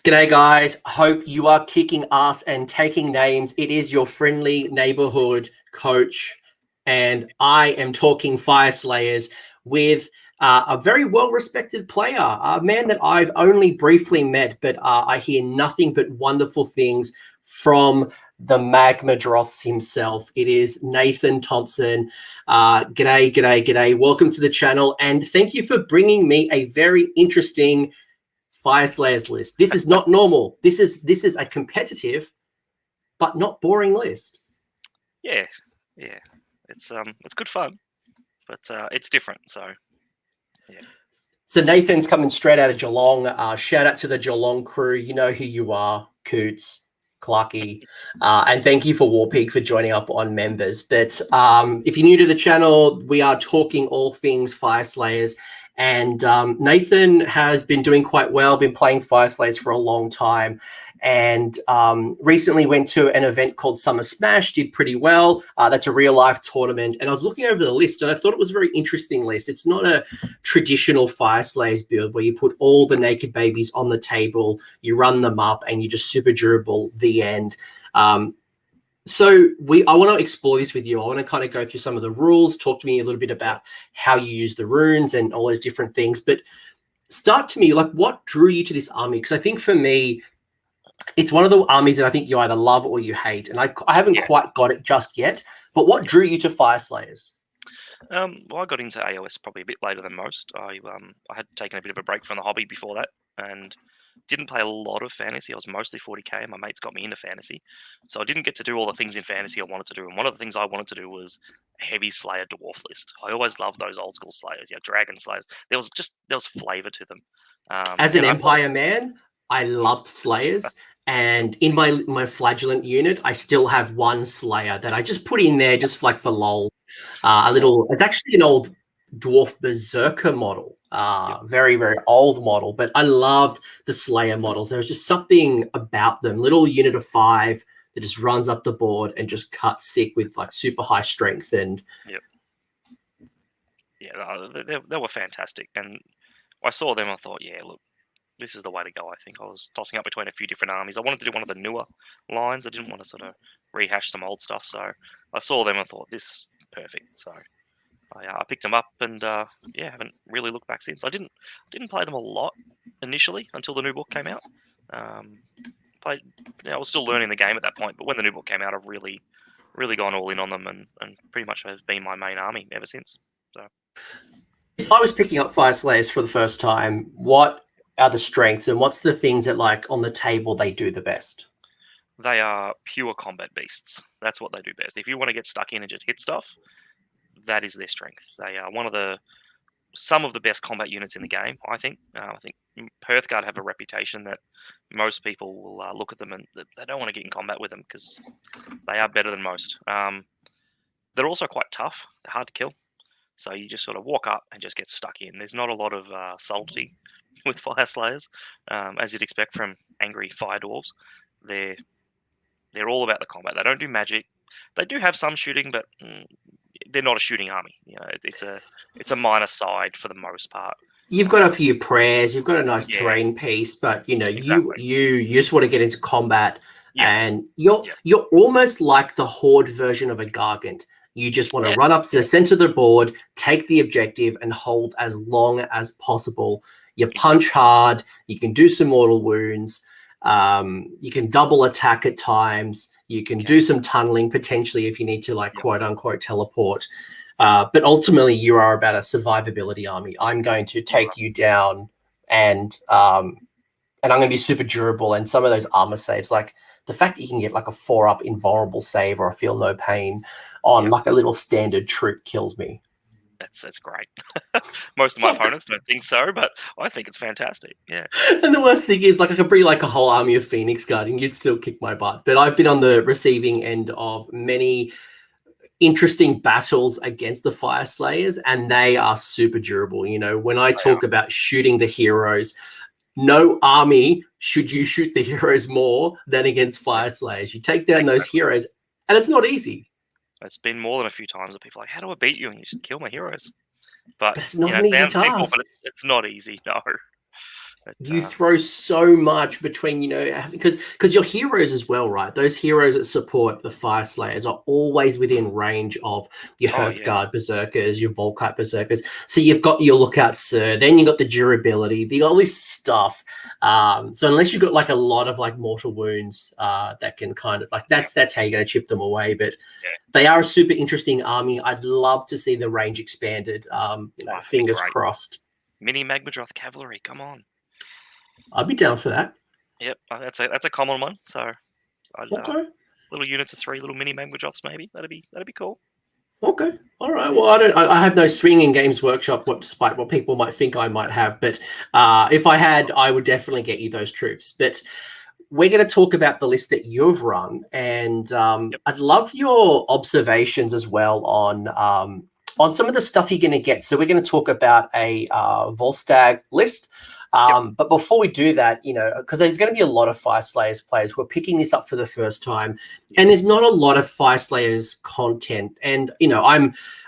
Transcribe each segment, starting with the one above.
G'day guys, hope you are kicking ass and taking names. It is your friendly neighborhood coach, and I am talking Fyreslayers with a very well-respected player, a man that I've only briefly met, but I hear nothing but wonderful things from the Magma Droths himself. It is Nathan Thompson. G'day. Welcome to the channel, and thank you for bringing me a very interesting Fyreslayers list. This is not normal. This is a competitive but not boring list. Yeah. It's good fun, but it's different. So yeah. So Nathan's coming straight out of Geelong. Shout out to the Geelong crew. You know who you are, Coots, Clarky, and thank you for Warpig for joining up on members. But if you're new to the channel, we are talking all things Fyreslayers. And Nathan has been doing quite well, been playing Fyreslayers for a long time, and recently went to an event called Summer Smash, did pretty well. That's a real-life tournament. And I was looking over the list, and I thought it was a very interesting list. It's not a traditional Fyreslayers build where you put all the naked babies on the table, you run them up, and you just super durable the end. So I want to explore this with you. I want to kind of go through some of the rules, talk to me a little bit about how you use the runes and all those different things. But start to me, like, what drew you to this army? Because I think for me, it's one of the armies that I think you either love or you hate. And I haven't quite got it just yet. But what drew you to Fyreslayers? Well, I got into AOS probably a bit later than most. I had taken a bit of a break from the hobby before that, and didn't play a lot of fantasy. I was mostly 40k, and my mates got me into fantasy. So I didn't get to do all the things in fantasy I wanted to do. And one of the things I wanted to do was a heavy Slayer dwarf list. I always loved those old school Slayers, Dragon Slayers. There was flavour to them. As an Empire man, I loved Slayers. And in my flagellant unit, I still have one Slayer that I just put in there just like for lols. It's actually an old dwarf berserker model. Very, very old model, but I loved the Slayer models. There was just something about them. Little unit of 5 that just runs up the board and just cuts sick with like super high strength. And they were fantastic. And I saw them, I thought, look, this is the way to go. I think I was tossing up between a few different armies. I wanted to do one of the newer lines. I didn't want to sort of rehash some old stuff. So I saw them and thought, this is perfect. So I picked them up and haven't really looked back since. I didn't play them a lot initially until the new book came out. I was still learning the game at that point, but when the new book came out, I've really gone all in on them and pretty much has been my main army ever since. So, if I was picking up Fyreslayers for the first time, what are the strengths and what's the things that, like, on the table they do the best? They are pure combat beasts. That's what they do best. If you want to get stuck in and just hit stuff, that is their strength. They are some of the best combat units in the game, I think. I think Heryford have a reputation that most people will look at them and they don't want to get in combat with them because they are better than most. They're also quite tough. They're hard to kill. So you just sort of walk up and just get stuck in. There's not a lot of subtlety with Fyreslayers, as you'd expect from angry fire dwarves. They're all about the combat. They don't do magic. They do have some shooting, but they're not a shooting army. It's a minor side for the most part. You've got a few prayers. You've got a nice terrain piece, but Exactly. you just want to get into combat, and you're almost like the Horde version of a Gargant. You just want to run up to the center of the board, take the objective, and hold as long as possible. You punch hard. You can do some mortal wounds. You can double attack at times. You can do some tunneling potentially if you need to, like, quote unquote teleport. But ultimately, you are about a survivability army. I'm going to take you down, and I'm going to be super durable. And some of those armor saves, like the fact that you can get like a 4-up invulnerable save or a feel no pain on like a little standard troop kills me. That's great. Most of my opponents don't think so, but I think it's fantastic. Yeah. And the worst thing is, like, I could bring like a whole army of Phoenix Guard and you'd still kick my butt. But I've been on the receiving end of many interesting battles against the Fyreslayers, and they are super durable. When I talk about shooting the heroes, no army should you shoot the heroes more than against Fyreslayers. You take down those heroes, and it's not easy. It's been more than a few times that people are like, how do I beat you? And you just kill my heroes. But it's not an easy task. simple, but it's not easy, no. But, You throw so much between, because your heroes as well, right? Those heroes that support the Fyreslayers are always within range of your Hearthguard Berserkers, your Volkite Berserkers. So you've got your Lookout Sir, then you've got the durability, all this stuff. So unless you've got like a lot of like mortal wounds, that can kind of like that's how you're going to chip them away. But they are a super interesting army. I'd love to see the range expanded. Fingers crossed. Mini Magmadroth Cavalry, come on. I'd be down for that. Yep, that's a common one. So, okay. Little units of 3, little mini Magmadroths, maybe that'd be cool. Okay, all right. Well, I have no swing in Games Workshop, despite what people might think I might have. But if I had, I would definitely get you those troops. But we're going to talk about the list that you've run, and I'd love your observations as well on some of the stuff you're going to get. So we're going to talk about a Vostarg list. But before we do that, because there's going to be a lot of Fyreslayers players who are picking this up for the first time, and there's not a lot of Fyreslayers content. And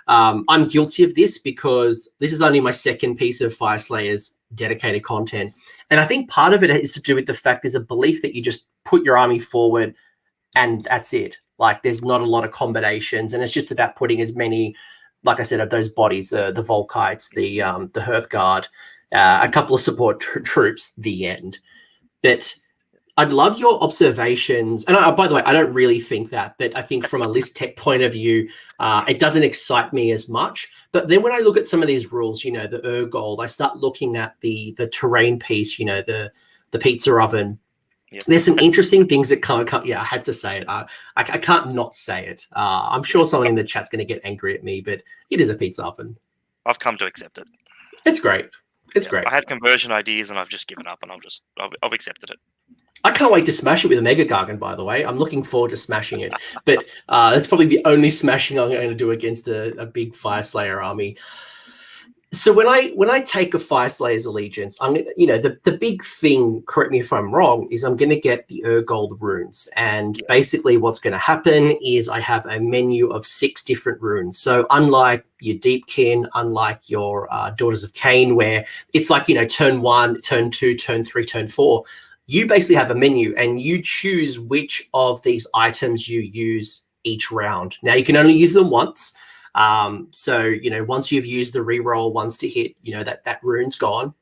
I'm guilty of this because this is only my second piece of Fyreslayers dedicated content, and I think part of it is to do with the fact there's a belief that you just put your army forward and that's it. Like there's not a lot of combinations, and it's just about putting as many, like I said, of those bodies, the Volkites, the Hearthguard. A couple of support troops, the end. But I'd love your observations. And by the way, I don't really think that, but I think from a list tech point of view, it doesn't excite me as much. But then when I look at some of these rules, the Urgold, I start looking at the terrain piece, the pizza oven. Yep. There's some interesting things that come. Yeah, I had to say it. I can't not say it. I'm sure someone in the chat's going to get angry at me, but it is a pizza oven. I've come to accept it. It's great. It's great. I had conversion ideas and I've just given up and I've accepted it. I can't wait to smash it with a Mega Gargan, by the way. I'm looking forward to smashing it. But that's probably the only smashing I'm going to do against a big Fyreslayer army. So when I take a Fyreslayer's allegiance, I'm the big thing, correct me if I'm wrong, is I'm going to get the Urgold runes. And basically what's going to happen is I have a menu of 6 different runes. So unlike your Deepkin, unlike your Daughters of Cain, where it's like, turn 1, turn 2, turn 3, turn 4, you basically have a menu and you choose which of these items you use each round. Now you can only use them once. So, once you've used the reroll once to hit, that rune's gone.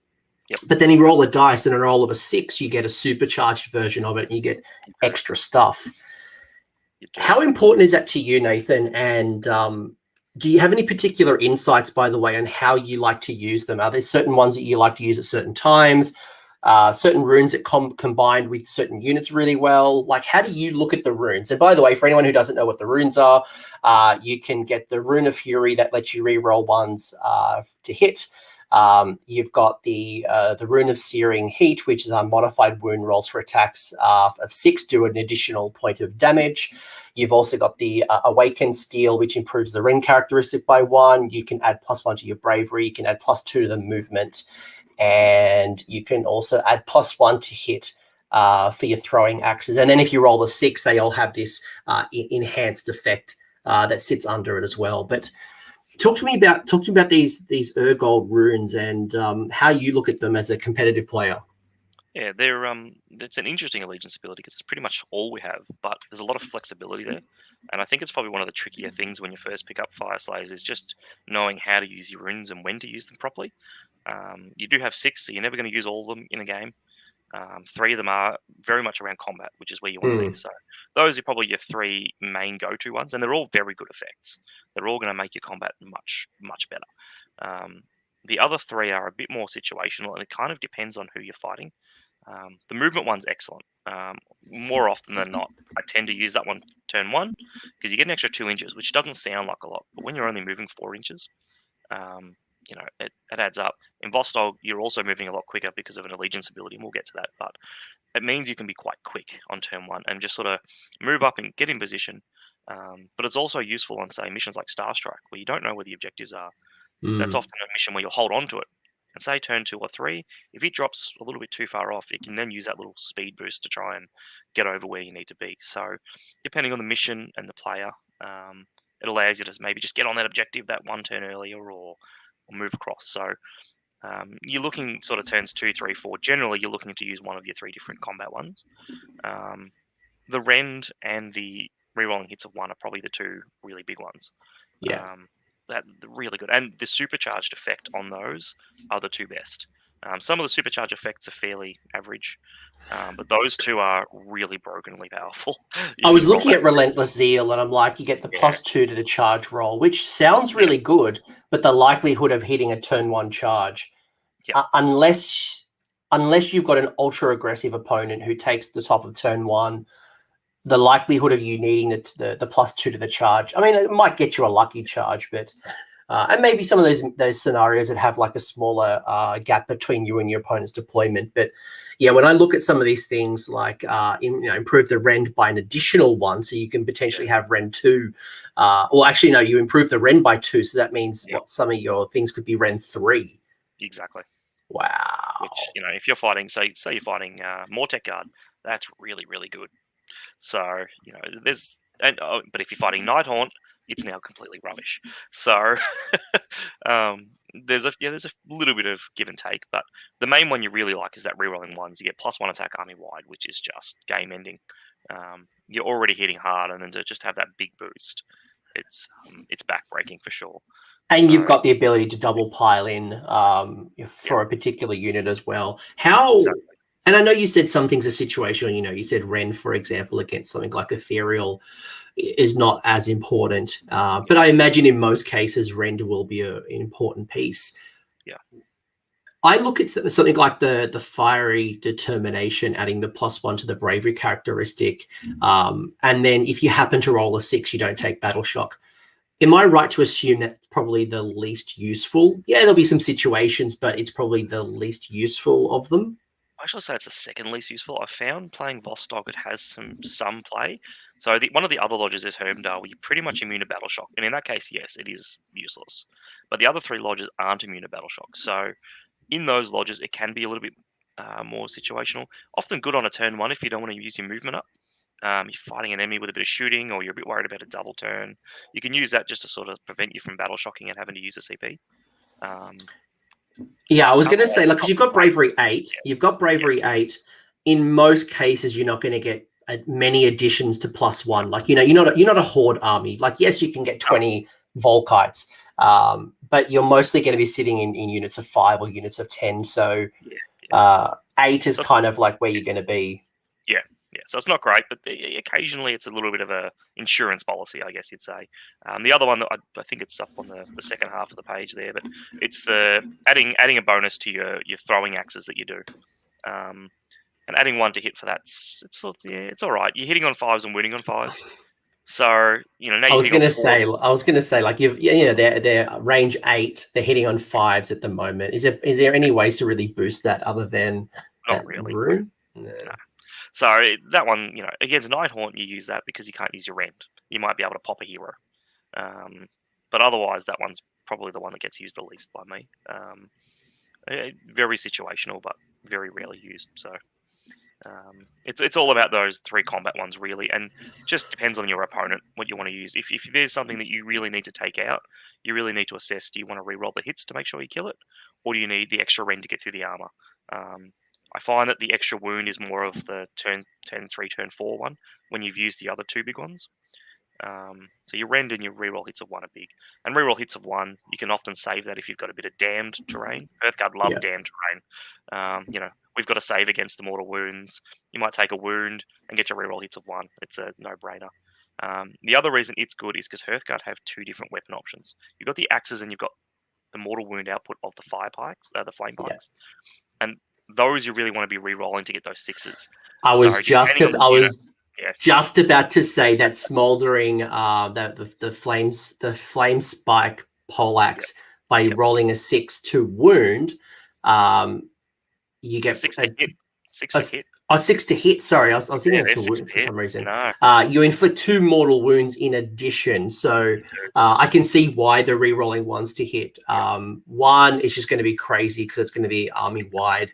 Yep. But then you roll a dice and a roll of a 6, you get a supercharged version of it and you get extra stuff. How important is that to you, Nathan? And do you have any particular insights, by the way, on how you like to use them? Are there certain ones that you like to use at certain times? Certain runes that combined with certain units really well? Like, how do you look at the runes? And by the way, for anyone who doesn't know what the runes are, you can get the Rune of Fury that lets you re-roll ones to hit. You've got the Rune of Searing Heat, which is modified wound rolls for attacks of 6 do an additional point of damage. You've also got the Awakened Steel, which improves the rend characteristic by 1. You can add +1 to your bravery. You can add +2 to the movement. And you can also add +1 to hit for your throwing axes. And then if you roll a 6, they all have this enhanced effect that sits under it as well. But talk to me about these Urgold runes and how you look at them as a competitive player. Yeah, it's an interesting allegiance ability because it's pretty much all we have, but there's a lot of flexibility there. And I think it's probably one of the trickier things when you first pick up Fyreslayers is just knowing how to use your runes and when to use them properly. You do have 6, so you're never going to use all of them in a game. 3 of them are very much around combat, which is where you want to be. So those are probably your 3 main go-to ones, and they're all very good effects. They're all going to make your combat much, much better. The other 3 are a bit more situational, and it kind of depends on who you're fighting. The movement one's excellent. More often than not, I tend to use that one turn 1 because you get an extra 2 inches, which doesn't sound like a lot, but when you're only moving 4 inches, it adds up. In Vostarg, you're also moving a lot quicker because of an allegiance ability, and we'll get to that. But it means you can be quite quick on turn 1 and just sort of move up and get in position. But it's also useful on, say, missions like Starstrike, where you don't know where the objectives are. That's often a mission where you'll hold on to it. And say turn 2 or 3, if it drops a little bit too far off, you can then use that little speed boost to try and get over where you need to be. So depending on the mission and the player, it allows you to maybe just get on that objective that one turn earlier or move across. So You're looking sort of turns 2, 3, 4. Generally, you're looking to use one of your 3 different combat ones. The Rend and the rerolling hits of 1 are probably the 2 really big ones. Yeah. That really good. And the supercharged effect on those are the 2 best. Some of the supercharged effects are fairly average, but those 2 are really brokenly powerful. I was looking at Relentless Zeal, and I'm like, you get the +2 to the charge roll, which sounds really good, but the likelihood of hitting a turn 1 charge, unless you've got an ultra aggressive opponent who takes the top of turn 1, the likelihood of you needing the +2 to the charge. I mean, it might get you a lucky charge, but and maybe some of those scenarios that have like a smaller gap between you and your opponent's deployment. But yeah, when I look at some of these things, like improve the Rend by an additional 1, so you can potentially have Rend 2. Well, actually, no, you improve the Rend by 2, so that means some of your things could be Rend 3. Exactly. Wow. Which, if you're fighting, say you're fighting Mortec Guard, that's really, really good. So, but if you're fighting Nighthaunt, it's now completely rubbish. So, there's a little bit of give and take, but the main one you really like is that rerolling ones. You get +1 attack army wide, which is just game ending. You're already hitting hard, and then to just have that big boost, it's backbreaking for sure. And you've got the ability to double pile in for a particular unit as well. Exactly. And I know you said some things are situational. You said Rend, for example, against something like Ethereal is not as important. But I imagine in most cases, Rend will be an important piece. Yeah. I look at something like the Fiery Determination, adding the +1 to the Bravery characteristic. And then if you happen to roll a 6, you don't take Battle Shock. Am I right to assume that's probably the least useful? Yeah, there'll be some situations, but it's probably the least useful of them. I should say it's the second least useful. I found playing Vostarg, it has some play. So one of the other lodges is Hermdale, where you're pretty much immune to Battle Shock. And in that case, yes, it is useless. But the other 3 lodges aren't immune to Battle Shock. So in those lodges, it can be a little bit more situational. Often good on a turn 1 if you don't want to use your movement up. You're fighting an enemy with a bit of shooting, or you're a bit worried about a double turn. You can use that just to sort of prevent you from Battle Shocking and having to use a CP. Yeah, I was going to say, because you've got Bravery 8. You've got Bravery 8. In most cases, you're not going to get many additions to +1. Like, you're not a Horde army. Like, yes, you can get 20 Volkites, but you're mostly going to be sitting in units of 5 or units of 10. So 8 is kind of like where you're going to be. Yeah, so it's not great, but occasionally it's a little bit of a insurance policy, I guess you'd say. The other one that I think it's up on the second half of the page there, but it's the adding a bonus to your throwing axes that you do, and adding 1 to hit for that. It's all right. You're hitting on 5s and winning on 5s. So now I was going to say, like they're range 8. They're hitting on 5s at the moment. Is there any ways to really boost that other than not really? Rune? No. So that one, against Nighthaunt, you use that because you can't use your Rend. You might be able to pop a hero. But otherwise, that one's probably the one that gets used the least by me. Very situational, but very rarely used. So it's all about those 3 combat ones, really. And it just depends on your opponent, what you want to use. If there's something that you really need to take out, you really need to assess, do you want to reroll the hits to make sure you kill it? Or do you need the extra Rend to get through the armor? I find that the extra wound is more of the turn 3, turn 4 one when you've used the other 2 big ones. So your Rend and your reroll hits of 1 are big. And reroll hits of 1, you can often save that if you've got a bit of damned terrain. Earthguard love damned terrain. We've got to save against the mortal wounds. You might take a wound and get your reroll hits of 1. It's a no-brainer. The other reason it's good is because Hearthguard have 2 different weapon options. You've got the axes and you've got the mortal wound output of the fire pikes, the flame pikes. And those you really want to be re-rolling to get those 6s. I was just about to say that smoldering, the flame spike poleaxe by rolling a 6 to wound, you get 6 to hit. 6 to hit. Oh, 6 to hit. Sorry, I was thinking it's wound for some reason. No. You inflict 2 mortal wounds in addition, so I can see why the re-rolling 1s to hit. 1 is just going to be crazy because it's going to be army wide.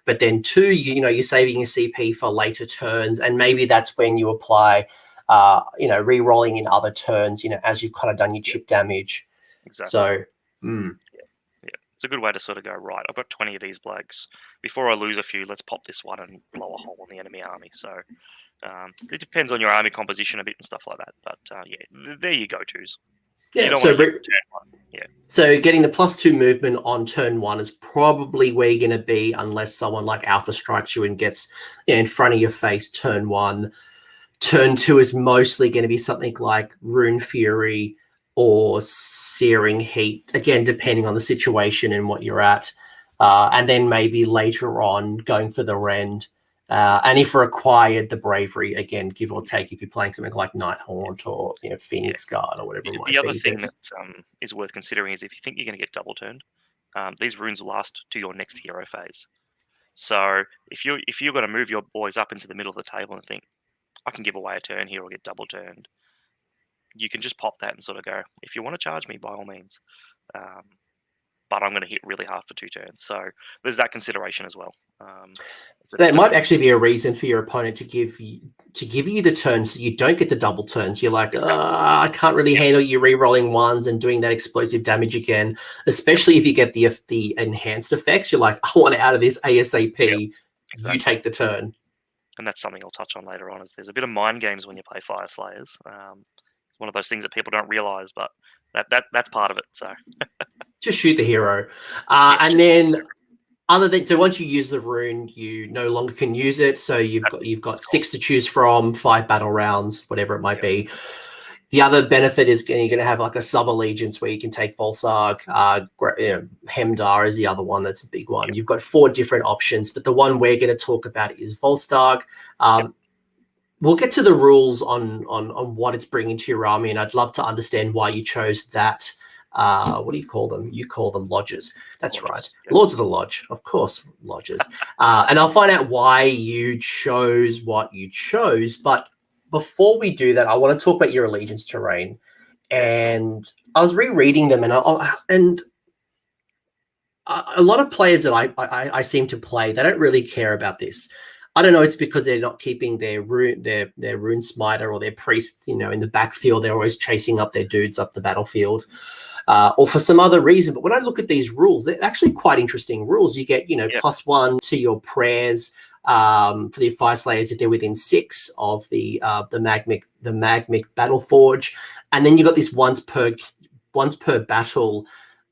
But then 2, you're saving your CP for later turns, and maybe that's when you apply, re-rolling in other turns, as you've kind of done your chip damage. Exactly. So, It's a good way to sort of go, right, I've got 20 of these blokes. Before I lose a few, let's pop this one and blow a hole in the enemy army. So it depends on your army composition a bit and stuff like that. But yeah, they're your go-tos. You Yeah, don't so want to turn one. Yeah. so getting the +2 movement on turn 1 is probably where you're going to be, unless someone like Alpha strikes you and gets in front of your face turn 1. Turn 2 is mostly going to be something like Rune Fury or Searing Heat, again, depending on the situation and what you're at. And then maybe later on going for the Rend. And if required, the Bravery, again, give or take, if you're playing something like Night Haunt or Phoenix Guard or whatever it might be. The other thing that is worth considering is if you think you're going to get double turned, these runes will last to your next hero phase. So if you're going to move your boys up into the middle of the table and think, I can give away a turn here or get double turned, you can just pop that and sort of go, if you want to charge me, by all means. But I'm going to hit really hard for 2 turns. So there's that consideration as well. That might actually be a reason for your opponent to give you the turns so you don't get the double turns. You're like, I can't really handle you re-rolling ones and doing that explosive damage again, especially if you get the enhanced effects. You're like, I want out of this ASAP. Yep, exactly. You take the turn. And that's something I'll touch on later on, is there's a bit of mind games when you play Fyreslayers. It's one of those things that people don't realise, but that's part of it. So just shoot the hero. And then other than, so once you use the rune, you no longer can use it. So you've got 6 to choose from, 5 battle rounds, whatever it might be. The other benefit is you're going to have like a sub-allegiance where you can take Vostarg. Hemdar is the other one. That's a big one. You've got 4 different options, but the one we're going to talk about is Vostarg. We'll get to the rules on what it's bringing to your army, and I'd love to understand why you chose that. What do you call them? You call them lodges. That's right. Lords of the Lodge. Of course, lodges. And I'll find out why you chose what you chose. But before we do that, I want to talk about your allegiance terrain. And I was rereading them, and a lot of players that I seem to play, they don't really care about this. I don't know. It's because they're not keeping their rune smiter or their priest, in the backfield. They're always chasing up their dudes up the battlefield, or for some other reason. But when I look at these rules, they're actually quite interesting rules. You get, +1 to your prayers for the Fyreslayers if they're within 6 of the magmic Battleforge, and then you got this once per battle.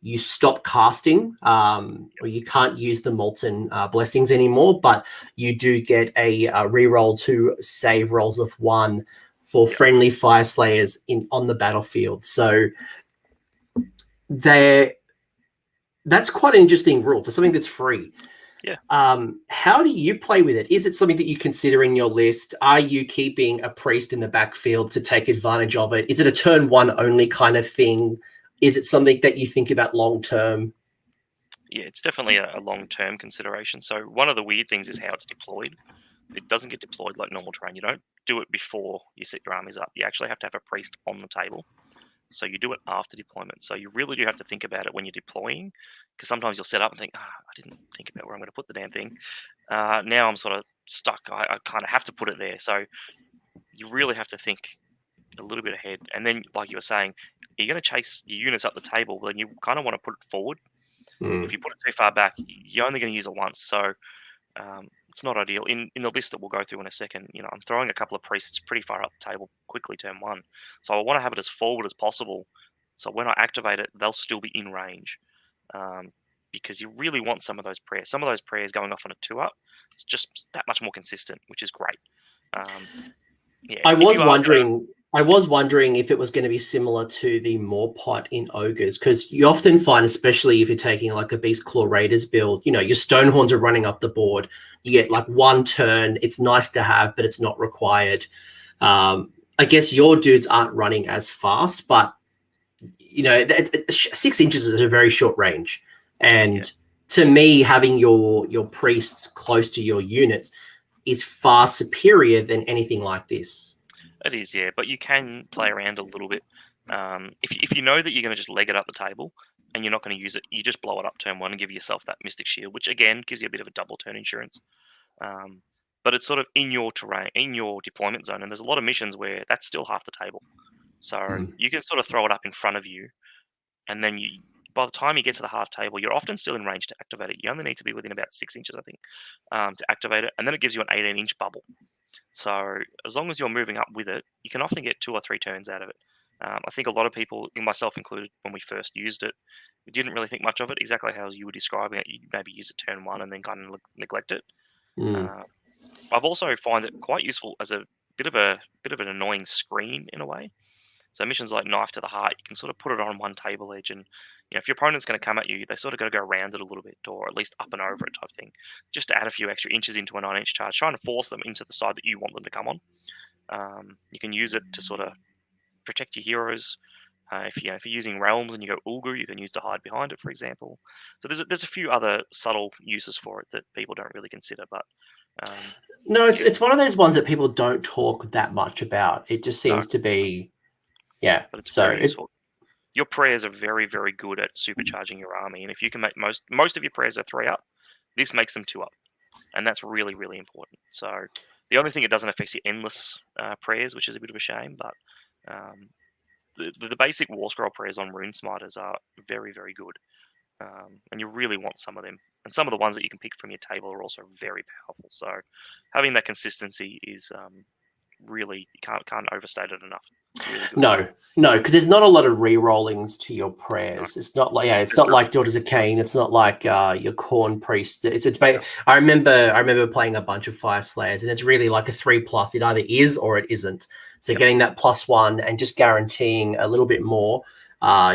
You stop casting, or you can't use the Molten Blessings anymore, but you do get a reroll to save rolls of 1 for friendly Fyreslayers on the battlefield. So that's quite an interesting rule for something that's free. Yeah. How do you play with it? Is it something that you consider in your list? Are you keeping a priest in the backfield to take advantage of it? Is it a turn 1 only kind of thing? Is it something that you think about long term? Yeah, it's definitely a long term consideration. So one of the weird things is how it's deployed. It doesn't get deployed like normal terrain. You don't do it before you set your armies up. You actually have to have a priest on the table. So you do it after deployment. So you really do have to think about it when you're deploying, because sometimes you'll set up and think, I didn't think about where I'm going to put the damn thing. Now I'm sort of stuck. I kind of have to put it there. So you really have to think a little bit ahead. And then, like you were saying, you're going to chase your units up the table, then you kind of want to put it forward. If you put it too far back, you're only going to use it once. So it's not ideal. In the list that we'll go through in a second, I'm throwing a couple of priests pretty far up the table quickly turn 1. So I want to have it as forward as possible. So when I activate it, they'll still be in range. Because you really want some of those prayers. Some of those prayers going off on a 2-up, it's just that much more consistent, which is great. I was wondering if it was going to be similar to the Morpot in Ogres, because you often find, especially if you're taking like a Beast Claw Raiders build, your Stonehorns are running up the board. You get like 1 turn. It's nice to have, but it's not required. I guess your dudes aren't running as fast, but 6 inches is a very short range. And to me, having your priests close to your units is far superior than anything like this. It is, yeah, but you can play around a little bit. If you know that you're going to just leg it up the table and you're not going to use it, you just blow it up turn 1 and give yourself that Mystic Shield, which again gives you a bit of a double turn insurance. But it's sort of in your terrain, in your deployment zone, and there's a lot of missions where that's still half the table. So you can sort of throw it up in front of you, and then by the time you get to the half table, you're often still in range to activate it. You only need to be within about 6 inches, I think, to activate it, and then it gives you an 18-inch bubble. So as long as you're moving up with it, you can often get 2 or 3 turns out of it. I think a lot of people, myself included, when we first used it, we didn't really think much of it. Exactly how you were describing it, you maybe use it turn 1 and then kind of neglect it. I've also find it quite useful as a bit of an annoying screen in a way. So missions like Knife to the Heart, you can sort of put it on one table edge, and if your opponent's going to come at you, they sort of got to go around it a little bit, or at least up and over it type thing, just to add a few extra inches into a 9-inch charge, trying to force them into the side that you want them to come on. You can use it to sort of protect your heroes. If you're using realms and you go Ulgu, you can use to hide behind it, for example. So there's a few other subtle uses for it that people don't really consider, but no, it's one of those ones that people don't talk that much about. It just seems to be, but it's very useful. Your prayers are very, very good at supercharging your army, and if you can make most of your prayers are 3 up, this makes them 2 up, and that's really, really important. So the only thing it doesn't affect your endless prayers, which is a bit of a shame, but the basic War Scroll prayers on Rune Smiters are very, very good, and you really want some of them. And some of the ones that you can pick from your table are also very powerful. So having that consistency is really, you can't overstate it enough. Really no, because there's not a lot of re-rollings to your prayers. No. It's not like it's not like Daughters of Cain. It's not like your Corn Priest. I remember playing a bunch of Fyreslayers, and it's really like a 3+. It either is or it isn't. So getting that +1 and just guaranteeing a little bit more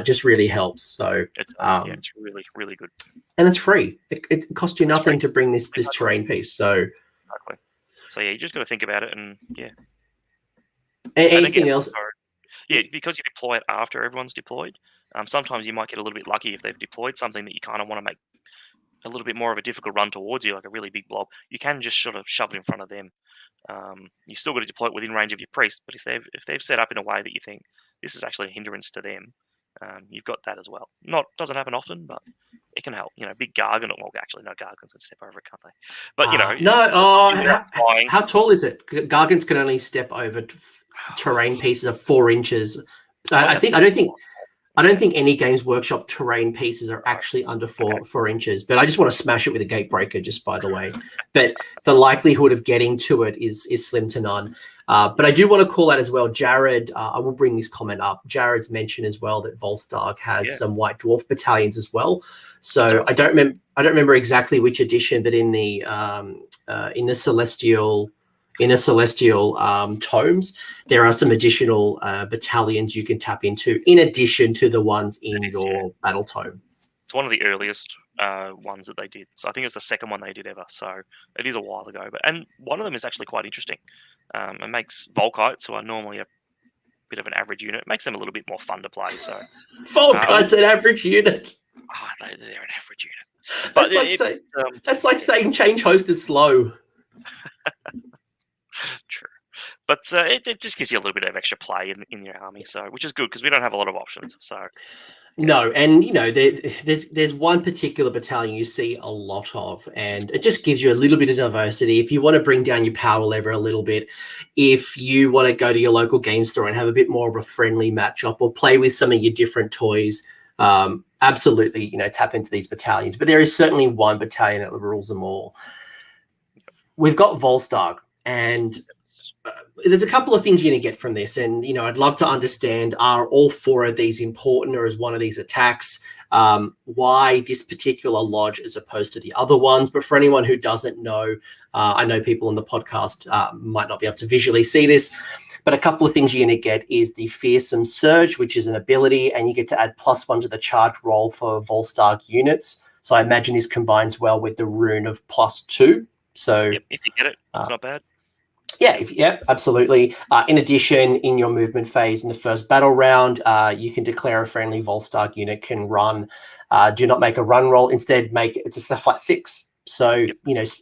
just really helps. So it's really, really good, and it's free. It costs you nothing to bring this terrain piece. So exactly. So you just got to think about it, and Anything else? Because you deploy it after everyone's deployed. Sometimes you might get a little bit lucky if they've deployed something that you kind of want to make a little bit more of a difficult run towards you, like a really big blob. You can just sort of shove it in front of them. You still got to deploy it within range of your priest, but if they've set up in a way that you think this is actually a hindrance to them, you've got that as well. Doesn't happen often, but it can help. Big Gargan. Well, actually, no, Gargans can step over it, can't they? But how tall is it? Gargans can only step over terrain pieces of 4 inches. So I don't think any Games Workshop terrain pieces are actually under 4 inches. But I just want to smash it with a Gatebreaker, just by the way. But the likelihood of getting to it is slim to none. But I do want to call out as well, Jared. I will bring this comment up. Jared's mentioned as well that Vostarg has some White Dwarf battalions as well. So I don't remember exactly which edition, but in the Celestial tomes, there are some additional battalions you can tap into in addition to the ones in your battle tome. It's one of the earliest ones that they did. So I think it's the second one they did ever. So it is a while ago. And one of them is actually quite interesting. It makes Volkites, who are normally a bit of an average unit, it makes them a little bit more fun to play. So Volkites an average unit. They're an average unit. But that's like saying Change Host is slow. True, but it just gives you a little bit of extra play in your army, so which is good because we don't have a lot of options. So no, and there's one particular battalion you see a lot of, and it just gives you a little bit of diversity. If you want to bring down your power level a little bit, if you want to go to your local game store and have a bit more of a friendly matchup or play with some of your different toys, absolutely, tap into these battalions. But there is certainly one battalion that rules them all. We've got Vostarg. And there's a couple of things you're going to get from this. And, I'd love to understand, are all 4 of these important, or is one of these attacks? Why this particular lodge as opposed to the other ones? But for anyone who doesn't know, I know people on the podcast might not be able to visually see this, but a couple of things you're going to get is the Fearsome Surge, which is an ability, and you get to add +1 to the charge roll for Volstarg units. So I imagine this combines well with the rune of +2. So if you get it, it's not bad. Yeah, absolutely. In addition, in your movement phase in the first battle round, you can declare a friendly Volstarg unit can run. Do not make a run roll. Instead, make it just a flat 6. So,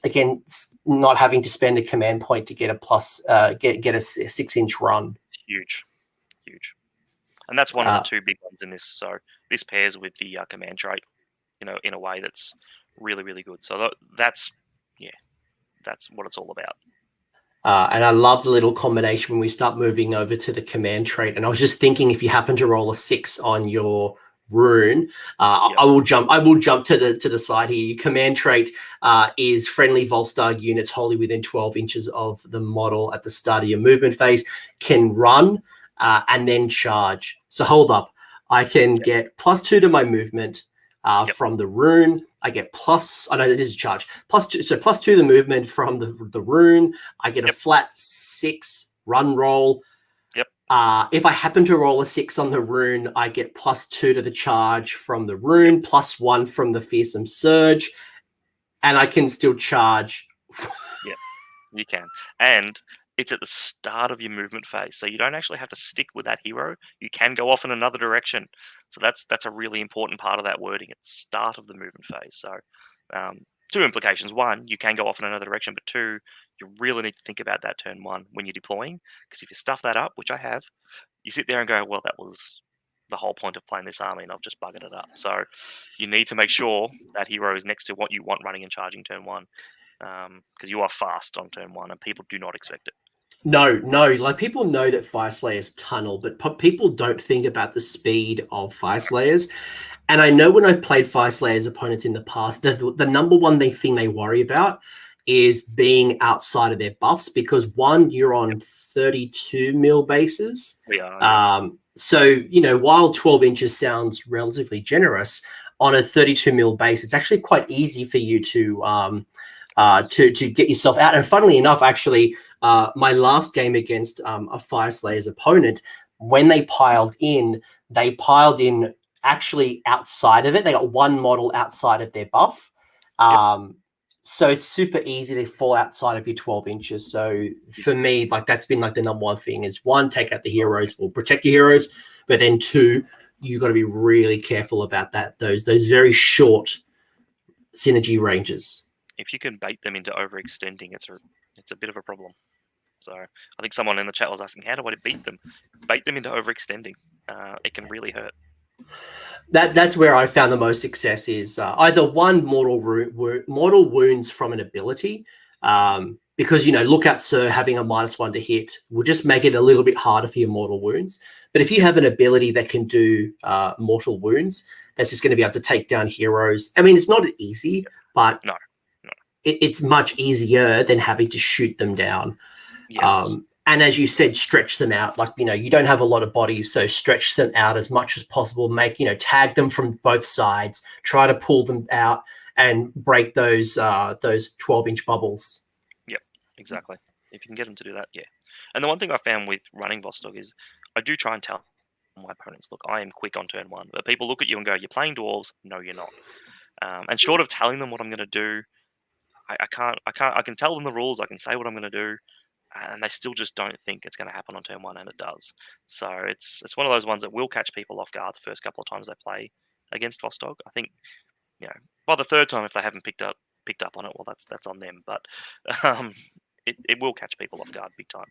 again, not having to spend a command point to get a get a 6-inch run. Huge. And that's one of the 2 big ones in this. So this pairs with the command trait, in a way that's really, really good. So that's what it's all about. And I love the little combination when we start moving over to the command trait. And I was just thinking, if you happen to roll a 6 on your rune. I will jump to the side here. Your command trait is friendly Vostarg units wholly within 12 inches of the model at the start of your movement phase can run and then charge. So hold up, I can get +2 to my movement from the rune. I get plus. I know that this is charge +2. So +2 to the movement from the rune. I get a flat 6 run roll. If I happen to roll a 6 on the rune, I get +2 to the charge from the rune, +1 from the fearsome surge, and I can still charge. Yeah, you can. And it's at the start of your movement phase, so you don't actually have to stick with that hero. You can go off in another direction. So that's a really important part of that wording. It's start of the movement phase. So 2 implications. 1, you can go off in another direction, but 2, you really need to think about that turn 1 when you're deploying, because if you stuff that up, which I have, you sit there and go, well, that was the whole point of playing this army, and I've just buggered it up. So you need to make sure that hero is next to what you want running and charging turn 1, because you are fast on turn 1, and people do not expect it. No, like people know that Fyreslayers tunnel, but people don't think about the speed of Fyreslayers. And I know when I've played Fyreslayers opponents in the past, the number one thing they worry about is being outside of their buffs, because 1, you're on 32 mil bases. We are. So, you know, while 12 inches sounds relatively generous, on a 32 mil base, it's actually quite easy for you to get yourself out. And funnily enough, actually, my last game against a Fyreslayers opponent, when they piled in actually outside of it. They got 1 model outside of their buff. So it's super easy to fall outside of your 12 inches. So for me, like that's been like the number one thing is 1, take out the heroes or protect your heroes. But then 2, you got to be really careful about that. Those very short synergy ranges. If you can bait them into overextending, it's a bit of a problem. So I think someone in the chat was asking, how do I beat them? Bait them into overextending. It can really hurt. That's where I found the most success is either 1 mortal wounds from an ability, because, you know, Lookout Sir having a -1 to hit will just make it a little bit harder for your mortal wounds. But if you have an ability that can do mortal wounds, that's just going to be able to take down heroes. I mean, it's not easy, but no. It's much easier than having to shoot them down. Yes. And as you said, stretch them out. Like, you know, you don't have a lot of bodies, so stretch them out as much as possible. Make, you know, tag them from both sides. Try to pull them out and break those 12-inch bubbles. Yep, exactly. If you can get them to do that, yeah. And the one thing I found with running Vostok is I do try and tell my opponents, look, I am quick on turn 1. But people look at you and go, you're playing dwarves? No, you're not. And short of telling them what I'm going to do, I can tell them the rules. I can say what I'm going to do. And they still just don't think it's going to happen on turn 1, and it does. So it's one of those ones that will catch people off guard the first couple of times they play against Vostok. I think, you know, by the 3rd time, if they haven't picked up on it, well, that's on them. But it will catch people off guard big time.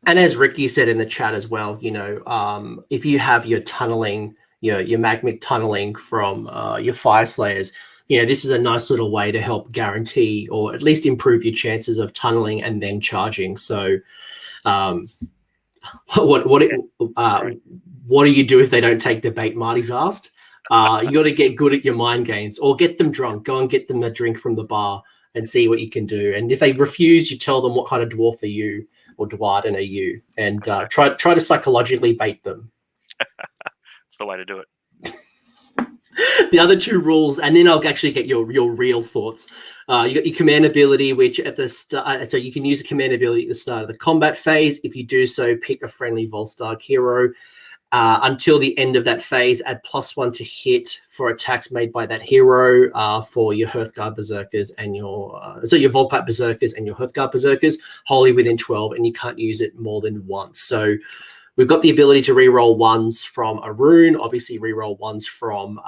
And as Ricky said in the chat as well, you know, if you have your tunneling, your magmic tunneling from your Fyreslayers, you know, this is a nice little way to help guarantee or at least improve your chances of tunneling and then charging. So what do you do if they don't take the bait, Marty's asked? You got to get good at your mind games or get them drunk. Go and get them a drink from the bar and see what you can do. And if they refuse, you tell them what kind of dwarf are you or dwarden are you, and try to psychologically bait them. That's the way to do it. The other 2 rules, and then I'll actually get your real thoughts. You got your command ability, which at the start, so you can use a command ability at the start of the combat phase. If you do so, pick a friendly Vostarg hero. Until the end of that phase, add +1 to hit for attacks made by that hero for your Hearthguard Berserkers and your Volkite Berserkers and your Hearthguard Berserkers, wholly within 12, and you can't use it more than once. So we've got the ability to reroll 1s from a rune, obviously reroll 1s from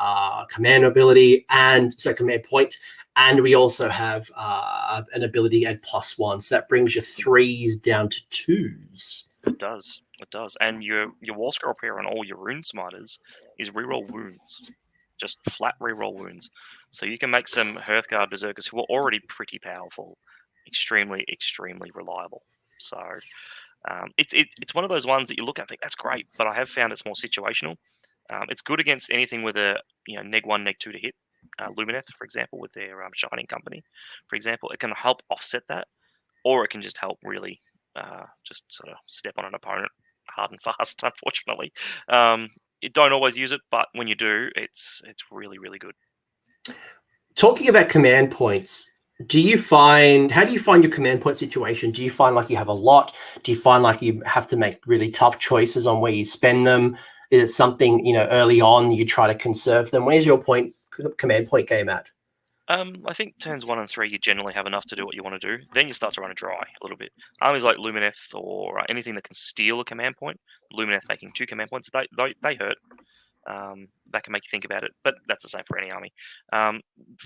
command ability, and so command point. And we also have an ability to add +1. So that brings your 3s down to 2s. It does. And your War Scroll Prayer on all your Rune Smiters is reroll wounds. Just flat reroll wounds. So you can make some Hearthguard Berserkers who are already pretty powerful, extremely, extremely reliable. So it's one of those ones that you look at and think, that's great, but I have found it's more situational. It's good against anything with a -1, -2 to hit. Lumineth, for example, with their Shining Company, for example, it can help offset that, or it can just help really just sort of step on an opponent hard and fast. Unfortunately, you don't always use it, but when you do, it's really, really good. Talking about command points, how do you find your command point situation? Do you find like you have a lot? Do you find like you have to make really tough choices on where you spend them? Is it something, early on you try to conserve them? Where's your command point game at? I think turns 1 and 3, you generally have enough to do what you want to do. Then you start to run it dry a little bit. Armies like Lumineth or anything that can steal a command point, Lumineth making 2 command points, they hurt. That can make you think about it, but that's the same for any army.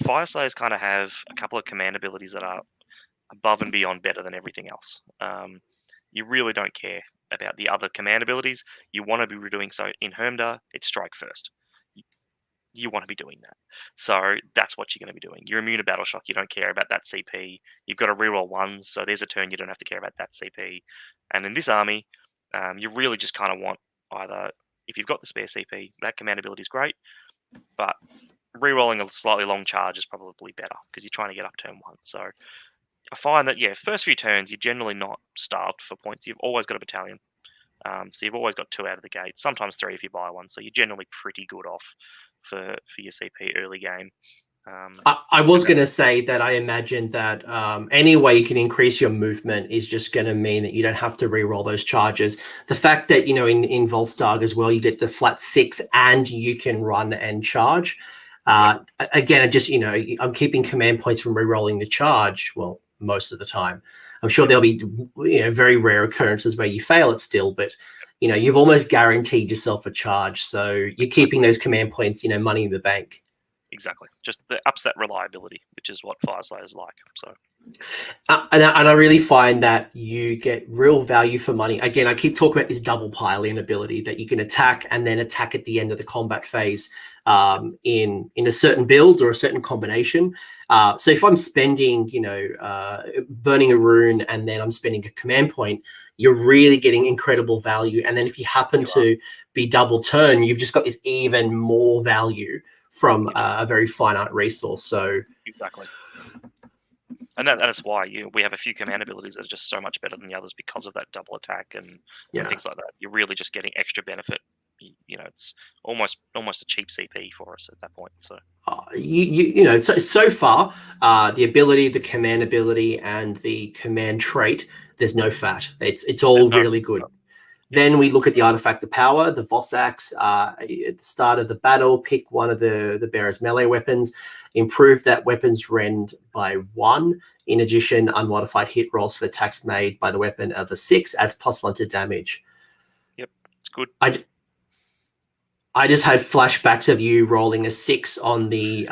Fyreslayers kind of have a couple of command abilities that are above and beyond better than everything else. You really don't care about the other command abilities. You want to be doing so in Hermda, it's strike first. You want to be doing that. So that's what you're going to be doing. You're immune to battle shock. You don't care about that CP. You've got to reroll 1s, so there's a turn you don't have to care about that CP. And in this army, you really just kind of want either, if you've got the spare CP, that command ability is great, but rerolling a slightly long charge is probably better because you're trying to get up turn 1. So I find that, first few turns, you're generally not starved for points. You've always got a battalion. So you've always got 2 out of the gate, sometimes 3 if you buy 1. So you're generally pretty good off for your CP early game. I was going to say that I imagine that any way you can increase your movement is just going to mean that you don't have to re-roll those charges. The fact that, in Vostarg as well, you get the flat 6 and you can run and charge. Again, just, I'm keeping command points from re-rolling the charge, well, most of the time. I'm sure there'll be, very rare occurrences where you fail it still, but you've almost guaranteed yourself a charge. So you're keeping those command points, money in the bank. Exactly. Just ups that reliability, which is what Fyreslayers like. So, and I really find that you get real value for money. Again, I keep talking about this double pile-in ability that you can attack and then attack at the end of the combat phase in a certain build or a certain combination. So if I'm spending, burning a rune and then I'm spending a command point, you're really getting incredible value. And then if you happen to be double turn, you've just got this even more value from a very finite resource. So exactly. And that's why we have a few command abilities that are just so much better than the others because of that double attack and things like that. You're really just getting extra benefit. It's almost a cheap CP for us at that point. So so far, the ability, the command ability, and the command trait, there's no fat. It's all really good. Then we look at the artifact of power, the Vostarg. At the start of the battle, pick one of the bearer's melee weapons, improve that weapon's rend by 1. In addition, unmodified hit rolls for attacks made by the weapon of a 6 adds +1 to damage. Yep, it's good. I just had flashbacks of you rolling a 6 on the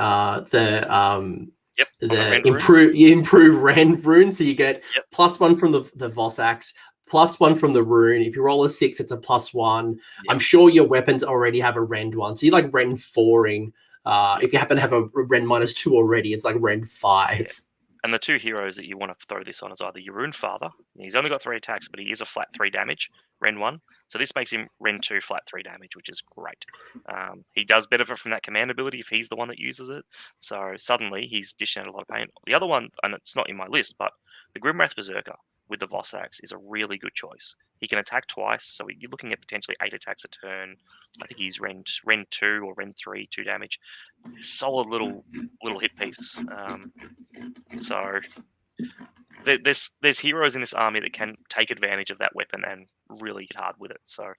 improve rend rune, so you get +1 from the Vostarg. +1 from the rune. If you roll a 6, it's a +1. Yep. I'm sure your weapons already have a rend 1. So you like rend 4ing. If you happen to have a rend -2 already, it's like rend 5. Yeah. And the 2 heroes that you want to throw this on is either your Rune Father. He's only got 3 attacks, but he is a flat 3 damage, rend 1. So this makes him rend 2 flat 3 damage, which is great. He does benefit from that command ability if he's the one that uses it. So suddenly he's dishing out a lot of pain. The other one, and it's not in my list, but the Grimwrath Berserker with the Vostarg is a really good choice. He can attack twice, so you're looking at potentially 8 attacks a turn. I think he's rend 2 or rend 3, 2 damage. Solid little hit piece. So there's heroes in this army that can take advantage of that weapon and really hit hard with it. So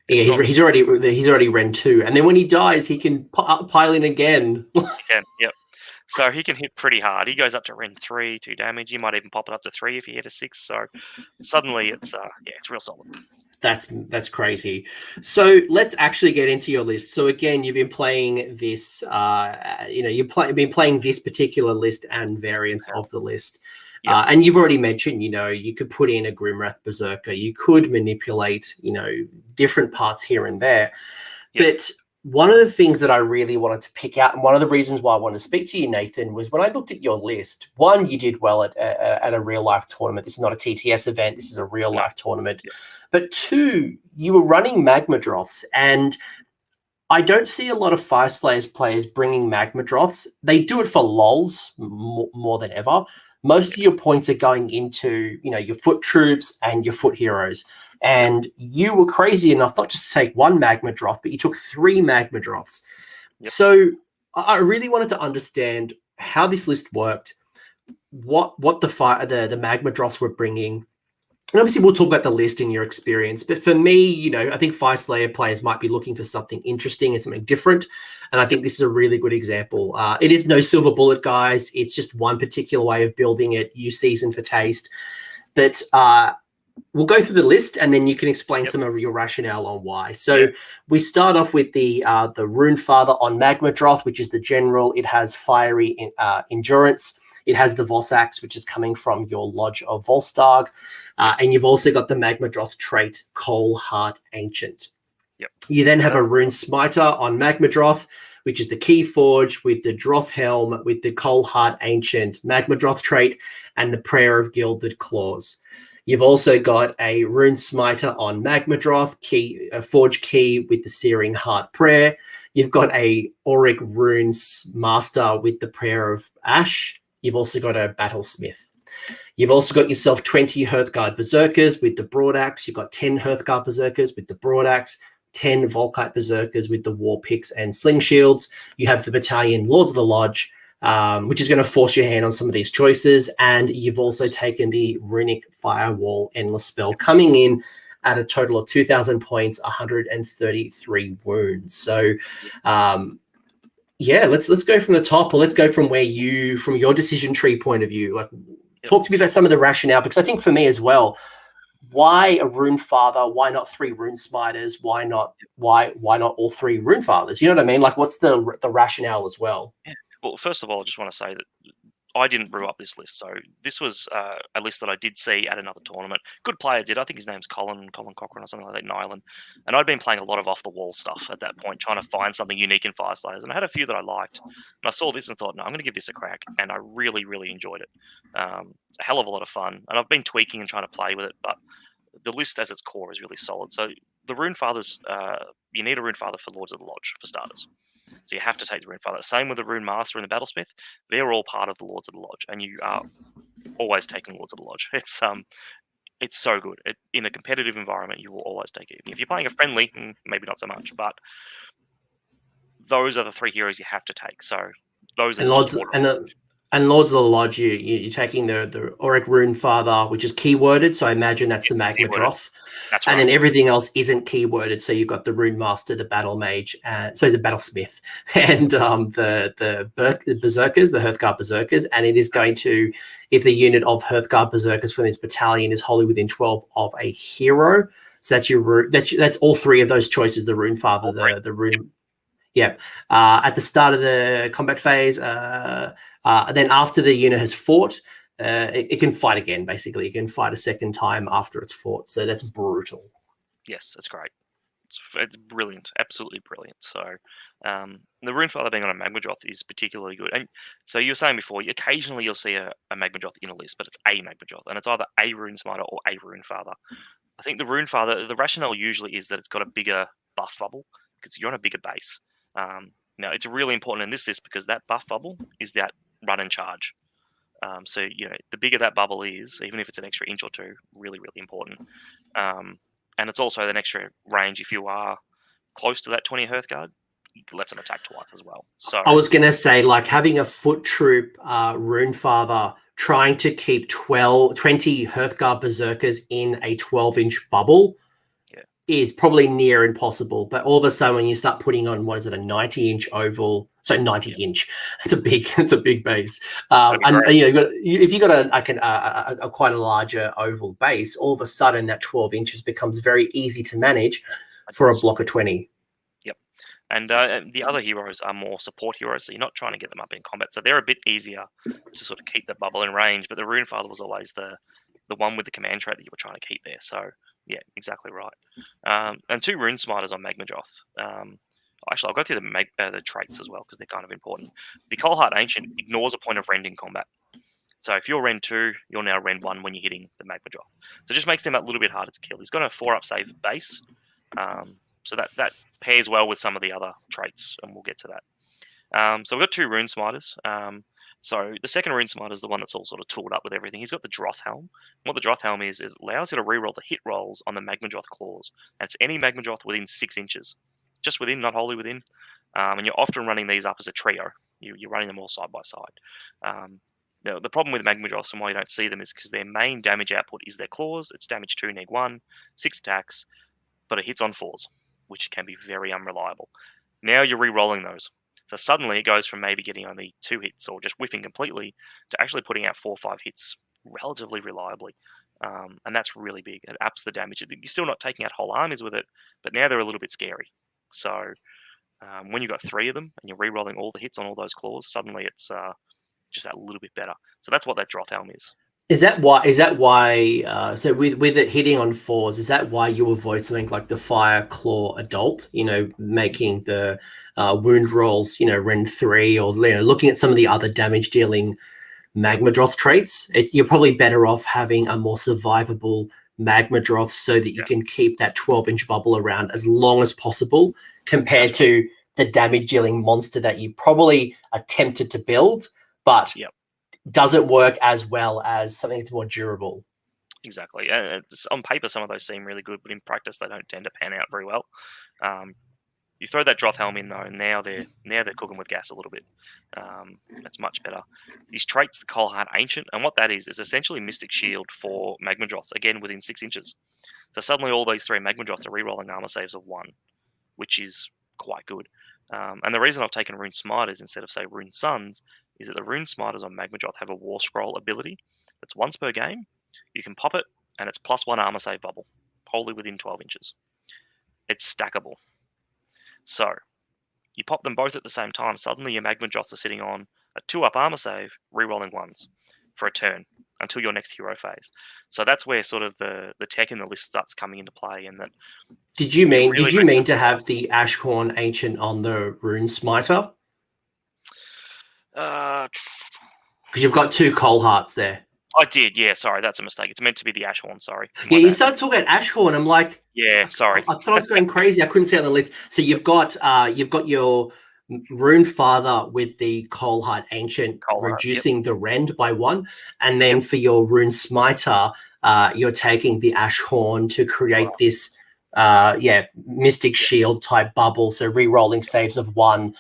he's already rend 2, and then when he dies, he can pile in again. He can, yep. So he can hit pretty hard. He goes up to rend 3, 2 damage. You might even pop it up to 3 if you hit a 6. So suddenly it's real solid. That's crazy. So let's actually get into your list. So again, you've been playing this. You've been playing this particular list and variants of the list. Yep. And you've already mentioned, you could put in a Grimwrath Berserker. You could manipulate, different parts here and there. Yep. But one of the things that I really wanted to pick out, and one of the reasons why I wanted to speak to you, Nathan, was when I looked at your list, one, you did well at a real-life tournament. This is not a TTS event. This is a real-life tournament. Yep. But 2, you were running Magma Droths, and I don't see a lot of Fyreslayers players bringing Magma Droths. They do it for lols more than ever. Most of your points are going into, your foot troops and your foot heroes. And you were crazy enough not just to take one Magma Droth, but you took 3 Magma Droths. Yep. So I really wanted to understand how this list worked, what the Magma Droths were bringing. And obviously, we'll talk about the list and your experience. But for me, I think Fyreslayer players might be looking for something interesting and something different. And I think this is a really good example. It is no silver bullet, guys. It's just one particular way of building it. You season for taste. But we'll go through the list, and then you can explain some of your rationale on why. So we start off with the Rune Father on Magma Droth, which is the general. It has fiery endurance. It has the Voss Axe, which is coming from your Lodge of Vostarg. And you've also got the Magma Droth trait, Coal Heart Ancient. Yep. You then have a Rune Smiter on Magma Droth, which is the Key Forge with the Droth Helm, with the Coal Heart Ancient Magma Droth trait, and the Prayer of Gilded Claws. You've also got a Rune Smiter on Magma Droth, a Forge Key with the Searing Heart Prayer. You've got a Auric Rune Master with the Prayer of Ash. You've also got a Battlesmith. You've also got yourself 20 Hearthguard Berserkers with the Broadaxe. You've got 10 Hearthguard Berserkers with the Broadaxe, 10 Volkite Berserkers with the War Picks and Sling Shields. You have the battalion Lords of the Lodge, which is going to force your hand on some of these choices. And you've also taken the Runic Firewall Endless Spell, coming in at a total of 2,000 points, 133 wounds. So, let's go from the top, or let's go from from your decision tree point of view. Like, talk to me about some of the rationale, because I think for me as well, why a Rune Father? Why not 3 Rune Smiters? Why not all 3 Rune Fathers? You know what I mean? Like, what's the rationale as well? Yeah. Well, first of all, I just want to say that I didn't brew up this list. So this was a list that I did see at another tournament. Good player did. I think his name's Colin Cochran or something like that in Ireland. And I'd been playing a lot of off-the-wall stuff at that point, trying to find something unique in Fyreslayers. And I had a few that I liked. And I saw this and thought, no, I'm going to give this a crack. And I really, really enjoyed it. It's a hell of a lot of fun. And I've been tweaking and trying to play with it. But the list as its core is really solid. So the Rune Fathers, you need a Rune Father for Lords of the Lodge, for starters. So you have to take the Rune Father. Same with the Rune Master and the Battlesmith. They're all part of the Lords of the Lodge, and you are always taking Lords of the Lodge. It's so good. In a competitive environment, you will always take it. If you're playing a friendly, maybe not so much, but those are the 3 heroes you have to take. So those are Lords of the Lodge, you're taking the Auric Rune Father, which is keyworded, so I imagine that's the Magma Droth. That's right. And then everything else isn't keyworded, so you've got the Rune Master, the Battle Mage, the Battlesmith, and the Berserkers, the Hearthguard Berserkers, and it is going to, if the unit of Hearthguard Berserkers from this battalion is wholly within 12 of a hero, so that's all 3 of those choices, the Rune Father, the Rune. Yep. At the start of the combat phase, then after the unit has fought, it can fight again, basically. It can fight a second time after it's fought. So that's brutal. Yes, that's great. It's brilliant. Absolutely brilliant. So the Rune Father being on a Magma Droth is particularly good. And so you were saying before, occasionally you'll see a Magma Droth in a list, but it's a Magma Droth. And it's either a Rune Smiter or a Rune Father. I think the Rune Father, the rationale usually is that it's got a bigger buff bubble because you're on a bigger base. Now, it's really important in this list because that buff bubble is that run and charge. So, the bigger that bubble is, even if it's an extra inch or 2, really, really important. And it's also an extra range if you are close to that 20 Hearthguard, it lets them attack twice as well. So I was going to say, like, having a foot troop Rune Father trying to keep 20 Hearthguard Berserkers in a 12-inch bubble is probably near impossible. But all of a sudden, when you start putting on, what is it, a 90-inch oval? So 90-inch. It's a big base. And if you got a quite a larger oval base, all of a sudden that 12 inches becomes very easy to manage for a block of 20. Yep. And the other heroes are more support heroes, so you're not trying to get them up in combat. So they're a bit easier to sort of keep the bubble in range. But the Rune Father was always the one with the command trait that you were trying to keep there. So yeah, exactly right. And 2 Rune Smiters on Magma Droth. Actually, I'll go through the traits as well because they're kind of important. The Coal Heart Ancient ignores a point of rend in combat. So if you're rend 2, you're now rend 1 when you're hitting the Magma Droth. So it just makes them a little bit harder to kill. He's got a 4-up save base. So that pairs well with some of the other traits, and we'll get to that. So we've got 2 Rune Smiters. So the second Rune Smiter is the one that's all sort of tooled up with everything. He's got the Droth Helm. What the Droth Helm is it allows you to reroll the hit rolls on the Magmadroth claws. That's any Magmadroth within 6 inches. Just within, not wholly within. And you're often running these up as a trio. You're running them all side by side. The problem with Magmadroths and why you don't see them is because their main damage output is their claws. It's damage 2, neg 1, 6 attacks, but it hits on 4s, which can be very unreliable. Now you're re-rolling those. So suddenly it goes from maybe getting only 2 hits or just whiffing completely to actually putting out 4 or 5 hits relatively reliably. And that's really big. It ups the damage. You're still not taking out whole armies with it, but now they're a little bit scary. So when you've got 3 of them and you're re-rolling all the hits on all those claws, suddenly it's just that little bit better. So that's what that Droth Helm is. Is that why? So with it hitting on 4s, is that why you avoid something like the Fire Claw Adult? Making the wound rolls, Ren 3, or looking at some of the other damage dealing Magmadroth traits. You're probably better off having a more survivable Magmadroth so that you can keep that 12-inch bubble around as long as possible, compared to the damage dealing monster that you probably attempted to build, but doesn't work as well as something that's more durable. Exactly. On paper, some of those seem really good, but in practice, they don't tend to pan out very well. You throw that Droth Helm in though, and now they're cooking with gas a little bit. That's much better. These traits, the Coalheart Ancient, and what that is essentially Mystic Shield for Magmadroths, again within 6 inches. So suddenly all these 3 Magmadroths are rerolling armor saves of 1, which is quite good. And the reason I've taken Rune Smiters instead of, say, Rune Suns is that the Rune Smiters on Magmadroth have a War Scroll ability that's once per game. You can pop it, and it's +1 armor save bubble, wholly within 12 inches. It's stackable. So you pop them both at the same time, suddenly your Magmadroths are sitting on a 2-up armor save, rerolling 1s for a turn until your next hero phase. So that's where sort of the tech in the list starts coming into play. And that did you mean to have the Ashhorn Ancient on the Rune Smiter? Because you've got 2 Coalhearts there. I did, yeah. Sorry, that's a mistake. It's meant to be the Ashhorn. Sorry. You started talking about Ashhorn. I'm like, sorry. I thought I was going crazy. I couldn't see it on the list. So you've got your Rune Father with the Coalheart Ancient reducing the rend by 1, and then for your Rune Smiter, you're taking the Ashhorn to create this Mystic Shield type bubble. So re-rolling saves of 1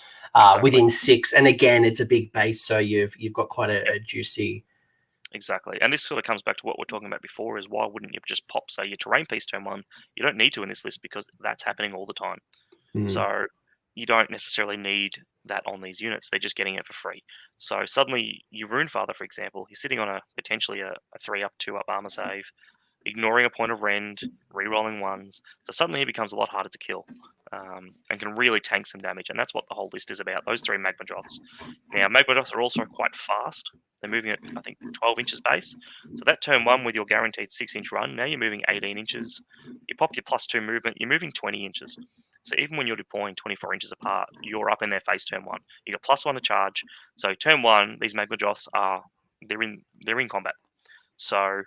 within 6, and again, it's a big base, so you've got quite a juicy. Exactly. And this sort of comes back to what we're talking about before, is why wouldn't you just pop, say, your terrain piece turn 1? You don't need to in this list because that's happening all the time. So you don't necessarily need that on these units. They're just getting it for free. So suddenly your Rune Father, for example, he's sitting on potentially a 3-up, 2-up armor save, ignoring a point of rend, re-rolling 1s. So suddenly he becomes a lot harder to kill and can really tank some damage. And that's what the whole list is about, those 3 Magmadroths. Now, Magmadroths are also quite fast. They're moving at, I think, 12 inches base. So that turn 1 with your guaranteed 6-inch run, now you're moving 18 inches. You pop your +2 movement, you're moving 20 inches. So even when you're deploying 24 inches apart, you're up in their face turn 1. You got +1 to charge. So turn 1, these Magmadroths they're in combat. So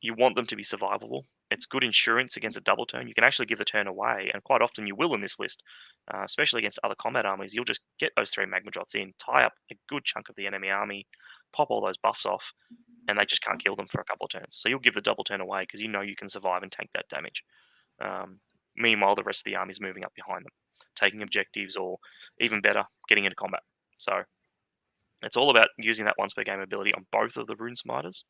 you want them to be survivable. It's good insurance against a double turn. You can actually give the turn away, and quite often you will in this list, especially against other combat armies. You'll just get those 3 Magmadroths in, tie up a good chunk of the enemy army, pop all those buffs off, and they just can't kill them for a couple of turns. So you'll give the double turn away because you know you can survive and tank that damage. Meanwhile, the rest of the army is moving up behind them, taking objectives, or even better, getting into combat. So it's all about using that once per game ability on both of the Rune Smiters.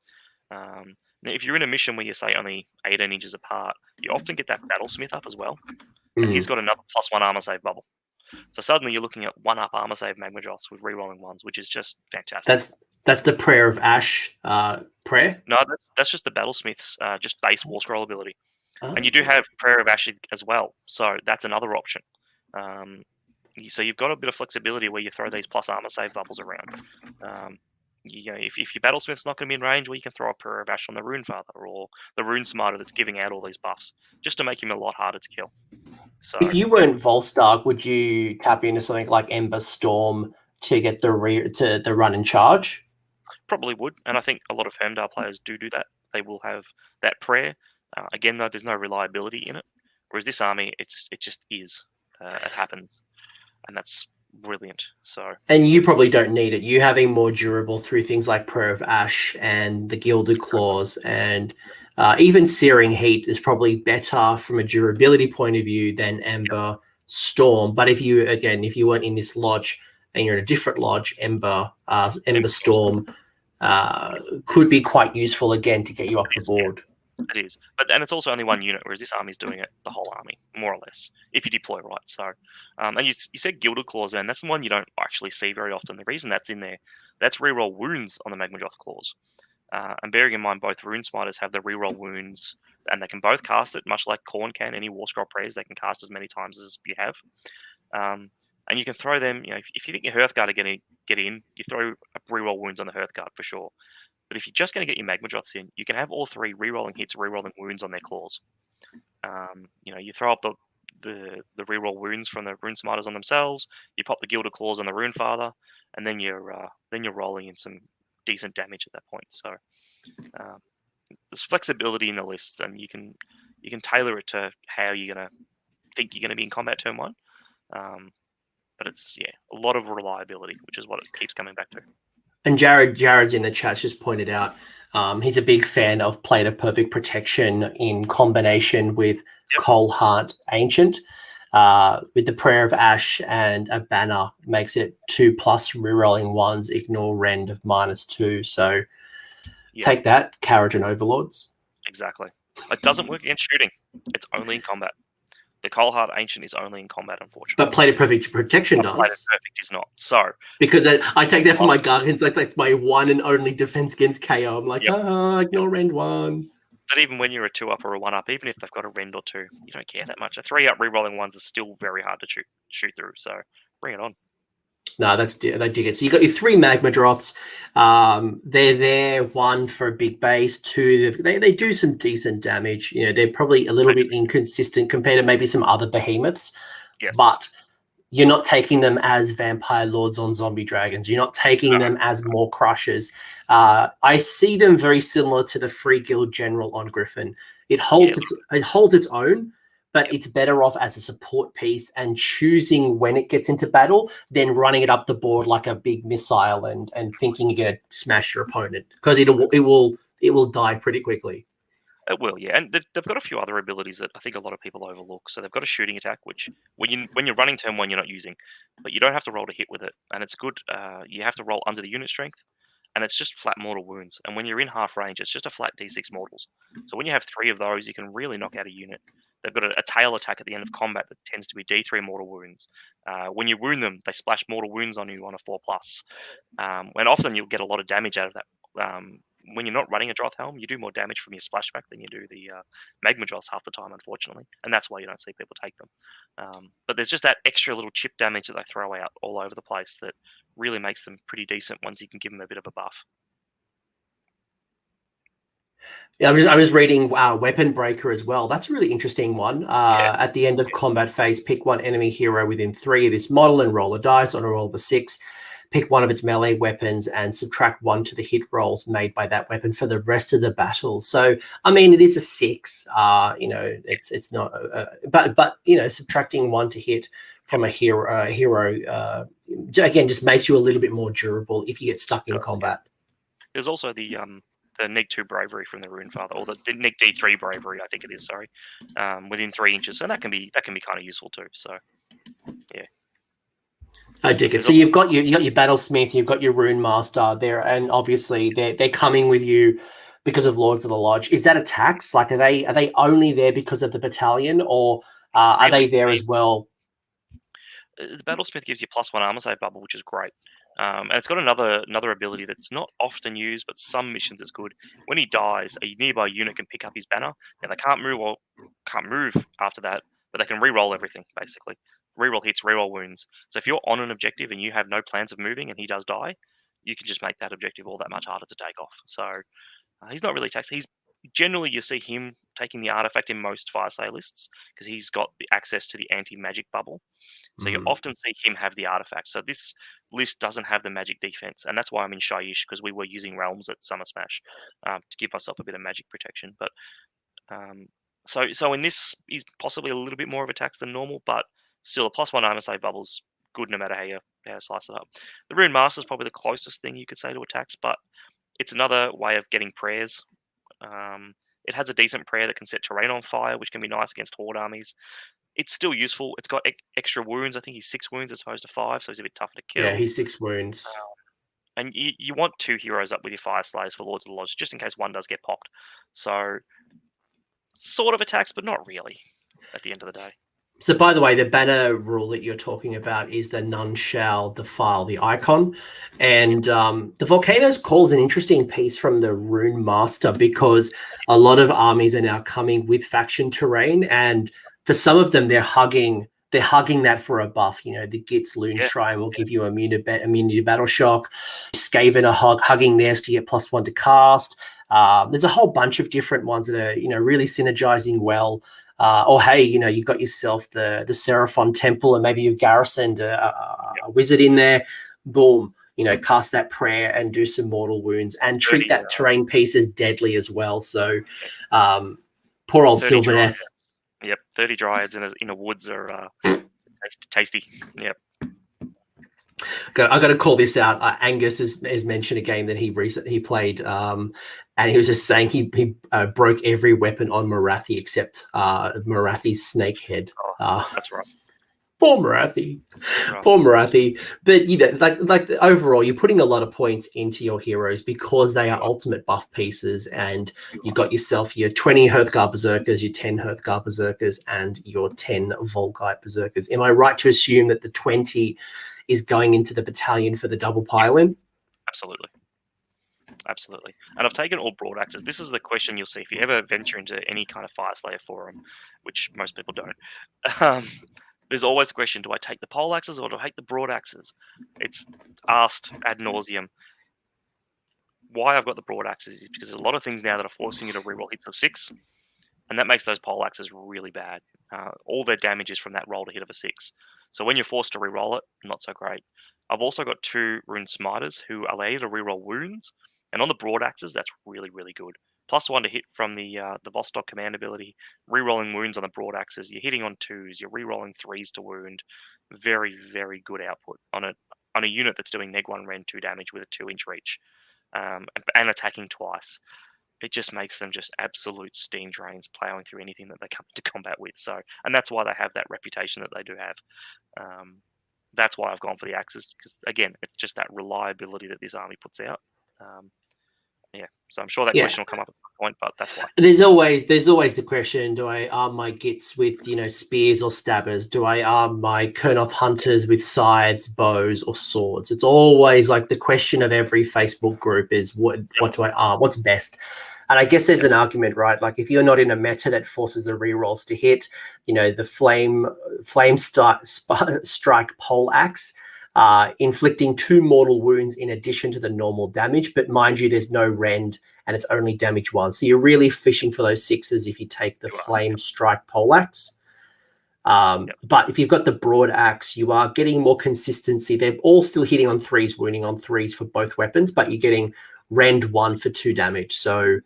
Now, if you're in a mission where you say only 18 inches apart, you often get that Battlesmith up as well, and he's got another +1 armor save bubble. So suddenly you're looking at 1-up armor save Magmadroths with re-rolling 1s, which is just fantastic. That's the Prayer of Ash prayer? No, that's just the Battlesmith's just base War Scroll ability. And you do have Prayer of Ash as well, so that's another option. So you've got a bit of flexibility where you throw these plus armor save bubbles around. If your Battlesmith's not going to be in range, well, you can throw a Prayer of Ash on the Rune Father or the Rune Smiter that's giving out all these buffs, just to make him a lot harder to kill. So if you weren't Vostarg, would you tap into something like Ember Storm to get the run and charge? Probably would, and I think a lot of Hermdall players do that. They will have that prayer. Again, though, there's no reliability in it. Whereas this army, it just is. It happens, and that's brilliant. So, and you probably don't need it. You having more durable through things like Prayer of Ash and the Gilded Claws, and even Searing Heat is probably better from a durability point of view than Ember Storm. But if you weren't in this lodge and you're in a different lodge, Ember Storm could be quite useful again to get you up the board. It is, and it's also only one unit, whereas this army is doing it the whole army, more or less, if you deploy right. So, and you said Gilded Claws, and that's the one you don't actually see very often. The reason that's in there, that's reroll wounds on the Magmajoth Claws. And bearing in mind, both Rune Smiters have the reroll wounds, and they can both cast it, much like Khorne can. Any War Scroll prayers, they can cast as many times as you have. And you can throw them, if you think your Hearthguard are going to get in, you throw reroll wounds on the Hearthguard for sure. But if you're just going to get your Magmajoths in, you can have all three rerolling hits, rerolling wounds on their claws. You throw up the reroll wounds from the Rune Smiters on themselves. You pop the Gilded Claws on the Rune Father, and then you're rolling in some decent damage at that point. So there's flexibility in the list, and you can tailor it to how you're going to think you're going to be in combat turn one. But it's a lot of reliability, which is what it keeps coming back to. And Jared's in the chat just pointed out he's a big fan of Plate of Perfect Protection in combination with Cold Heart Ancient. With the Prayer of Ash and a banner, makes it 2+ rerolling ones, ignore rend of -2. So take that, Carriage and Overlords. Exactly. It doesn't work against shooting. It's only in combat. The Cold Heart Ancient is only in combat, unfortunately. But Plate of Perfect Protection does. Plate of Perfect is not. So because I take that from my Gargants, that's my one and only defense against KO. I'm like, ignore rend 1. But even when you're a 2-up or a 1-up, even if they've got a rend or 2, you don't care that much. A 3-up rerolling ones is still very hard to shoot through. So bring it on. No, they dig it. So you got your 3 Magmadroths. They're there, 1 for a big base, 2 they do some decent damage. They're probably a little bit inconsistent compared to maybe some other behemoths. Yes. But you're not taking them as Vampire Lords on Zombie Dragons. You're not taking them as more Crushers. I see them very similar to the Free Guild General on Griffin. It holds its own, but it's better off as a support piece and choosing when it gets into battle than running it up the board like a big missile and thinking you're going to smash your opponent, because it will die pretty quickly. It will, yeah. And they've got a few other abilities that I think a lot of people overlook. So they've got a shooting attack, which when you're running turn 1, you're not using, but you don't have to roll to hit with it, and it's good. You have to roll under the unit strength, and it's just flat mortal wounds. And when you're in half range, it's just a flat D6 mortals. So when you have 3 of those, you can really knock out a unit. They've got a tail attack at the end of combat that tends to be D3 mortal wounds. When you wound them, they splash mortal wounds on you on a 4+. And often you'll get a lot of damage out of that. When you're not running a Droth Helm, you do more damage from your splashback than you do the Magmajoths half the time, unfortunately. And that's why you don't see people take them. But there's just that extra little chip damage that they throw out all over the place that really makes them pretty decent once you can give them a bit of a buff. Yeah, I was reading Weapon Breaker as well. That's a really interesting one. At the end of combat phase, pick 1 enemy hero within 3 of this model and roll a dice. On a roll of a 6, pick 1 of its melee weapons and subtract 1 to the hit rolls made by that weapon for the rest of the battle. So, I mean, it is a 6. It's not, but subtracting 1 to hit from a hero again just makes you a little bit more durable if you get stuck in combat. There's also the Neg 2 Bravery from the Rune Father, or the Neg D3 Bravery, I think it is. Sorry, within 3 inches, and that can be kind of useful too. So, yeah. I dig it. So you've got your Battlesmith, you've got your Rune Master there, and obviously they're coming with you because of Lords of the Lodge. Is that a tax? Like, are they only there because of the battalion, or are they there as well? The Battlesmith gives you +1 armor save bubble, which is great. And it's got another ability that's not often used, but some missions it's good. When he dies, a nearby unit can pick up his banner. Now they can't move after that, but they can re-roll everything basically. Reroll hits, reroll wounds. So if you're on an objective and you have no plans of moving and he does die, you can just make that objective all that much harder to take off. So he's not really taxed. He's generally, you see him taking the artifact in most Fyreslayer lists because he's got the access to the anti-magic bubble. So you often see him have the artifact. So this list doesn't have the magic defense, and that's why I'm in Shyish, because we were using Realms at Summer Smash to give myself a bit of magic protection. But So in this, he's possibly a little bit more of a tax than normal, but still a +1 armor save bubble's good no matter how you slice it up. The Rune Master is probably the closest thing you could say to a tax, but it's another way of getting prayers. It has a decent prayer that can set terrain on fire, which can be nice against horde armies. It's still useful. It's got extra wounds. I think he's 6 wounds as opposed to 5, so he's a bit tougher to kill. Yeah, he's 6 wounds. And you want 2 heroes up with your Fyreslayers for Lords of the Lodge, just in case one does get popped. So, sort of attacks, but not really, at the end of the day. So, by the way, the banner rule that you're talking about is the none shall defile the icon. And the Volcanoes Call is an interesting piece from the Rune Master, because a lot of armies are now coming with faction terrain, and for some of them, they're hugging that for a buff. You know, the Gitz Loon Shrine will give you immunity to battle shock. Skaven are hugging theirs to get +1 to cast. There's a whole bunch of different ones that are, you know, really synergizing well. Or hey, you know, you've got yourself the Seraphon Temple, and maybe you've garrisoned a wizard in there. Boom, you know, cast that prayer and do some mortal wounds, and treat that terrain piece as deadly as well. So, poor old Sylvaneth. Yep, 30 dryads in a woods are tasty. Yep. I got to call this out. Angus has mentioned a game that he played, and he was just saying he broke every weapon on Morathi except Morathi's snake head. That's right. Poor Morathi. Poor Morathi. But you know, like overall, you're putting a lot of points into your heroes because they are ultimate buff pieces, and you've got yourself your 20 Hearthguard Berserkers, your 10 Hearthguard Berserkers, and your 10 Volkite Berserkers. Am I right to assume that the 20 is going into the battalion for the double pile-in? Absolutely. And I've taken all broad axes. This is the question you'll see if you ever venture into any kind of Fyreslayer forum, which most people don't. There's always the question, do I take the pole axes or do I take the broad axes? It's asked ad nauseum. Why I've got the broad axes is because there's a lot of things now that are forcing you to reroll hits of 6, and that makes those pole axes really bad. All their damage is from that roll to hit of a 6. So when you're forced to reroll it, not so great. I've also got 2 Rune Smiters who allow you to reroll wounds, and on the broad axes, that's really, really good. +1 to hit from the Vostarg command ability, rerolling wounds on the broad axes. You're hitting on 2s, you're rerolling 3s to wound. Very, very good output on a unit that's doing -1 rend 2 damage with a 2-inch reach, and attacking twice. It just makes them just absolute steam drains, plowing through anything that they come into combat with. So, and that's why they have that reputation that they do have. That's why I've gone for the axes, because again, it's just that reliability that this army puts out. So I'm sure that question will come up at some point, but that's why. There's always the question: do I arm my Gits with, you know, spears or stabbers? Do I arm my Kurnoth hunters with scythes, bows, or swords? It's always like the question of every Facebook group is what do I arm? What's best? And I guess there's an argument, right? Like if you're not in a meta that forces the rerolls to hit, you know, the flame strike pole axe. Inflicting 2 mortal wounds in addition to the normal damage, but mind you, there's no rend and it's only damage 1. So you're really fishing for those 6s if you take the flame strike poleaxe. But if you've got the broad axe, you are getting more consistency. They're all still hitting on 3s, wounding on 3s for both weapons, but you're getting rend 1 for 2 damage. So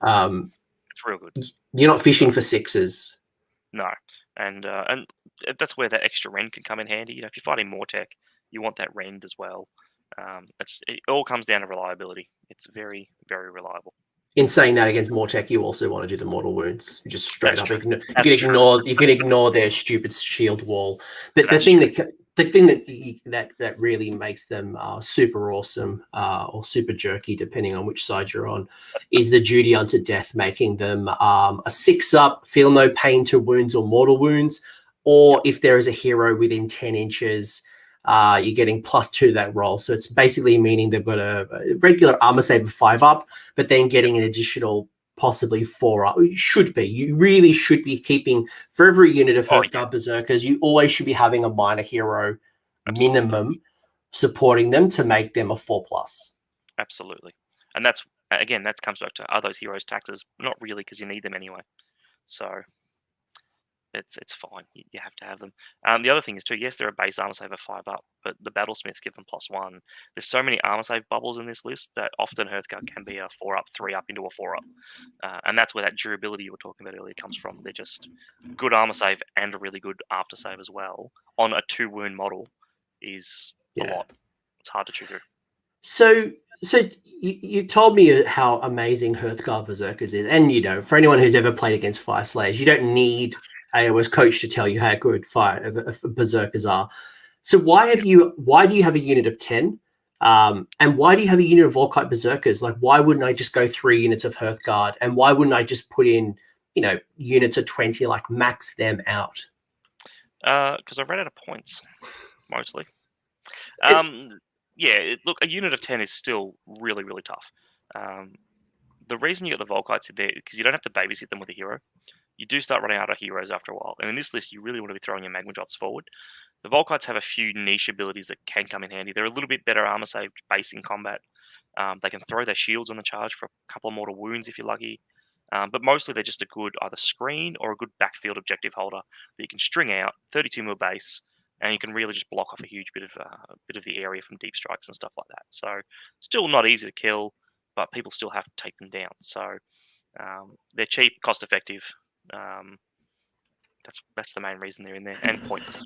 it's real good. You're not fishing for 6s. No, and that's where that extra rend can come in handy. You know, if you're fighting Mortek, you want that rend as well. It all comes down to reliability. It's very, very reliable. In saying that, against Mortek, you also want to do the mortal wounds. Just straight up, you can ignore their stupid shield wall. But the thing that really makes them super awesome or super jerky, depending on which side you're on, is the duty unto death, making them a 6-up, feel no pain to wounds or mortal wounds, or if there is a hero within 10 inches, you're getting +2 to that roll. So it's basically meaning they've got a regular armor save of 5-up, but then getting an additional possibly 4-up. You really should be keeping, for every unit of Hearthguard Berserkers, you always should be having a minor hero minimum supporting them to make them a 4+. Absolutely. And that comes back to, are those heroes taxes? Not really, because you need them anyway. So It's fine. You have to have them. The other thing is too, yes, they're a base armor save of 5 up, but the battlesmiths give them +1. There's so many armor save bubbles in this list that often Hearthguard can be a 4 up, 3 up into a 4 up, and that's where that durability you were talking about earlier comes from. They're just good armor save and a really good after save as well on a 2 wound model is a lot. It's hard to chew through. So you told me how amazing Hearthguard Berserkers is, and for anyone who's ever played against Fyreslayers, you don't need AOS coach to tell you how good Berserkers are. So why do you have a unit of 10? And why do you have a unit of Volkite Berserkers? Like, why wouldn't I just go 3 units of Hearthguard? And why wouldn't I just put in, units of 20, like max them out? Because I ran out of points, mostly. Look, a unit of 10 is still really, really tough. The reason you got the Volkites in there is because you don't have to babysit them with a hero. You do start running out of heroes after a while. And in this list, you really want to be throwing your Magmajots forward. The Volkites have a few niche abilities that can come in handy. They're a little bit better armor saved base in combat. They can throw their shields on the charge for a couple of mortal wounds if you're lucky. But mostly they're just a good either screen or a good backfield objective holder that you can string out, 32 mil base, and you can really just block off a huge bit of the area from deep strikes and stuff like that. So still not easy to kill, but people still have to take them down. So they're cheap, cost effective. That's the main reason they're in there, and points.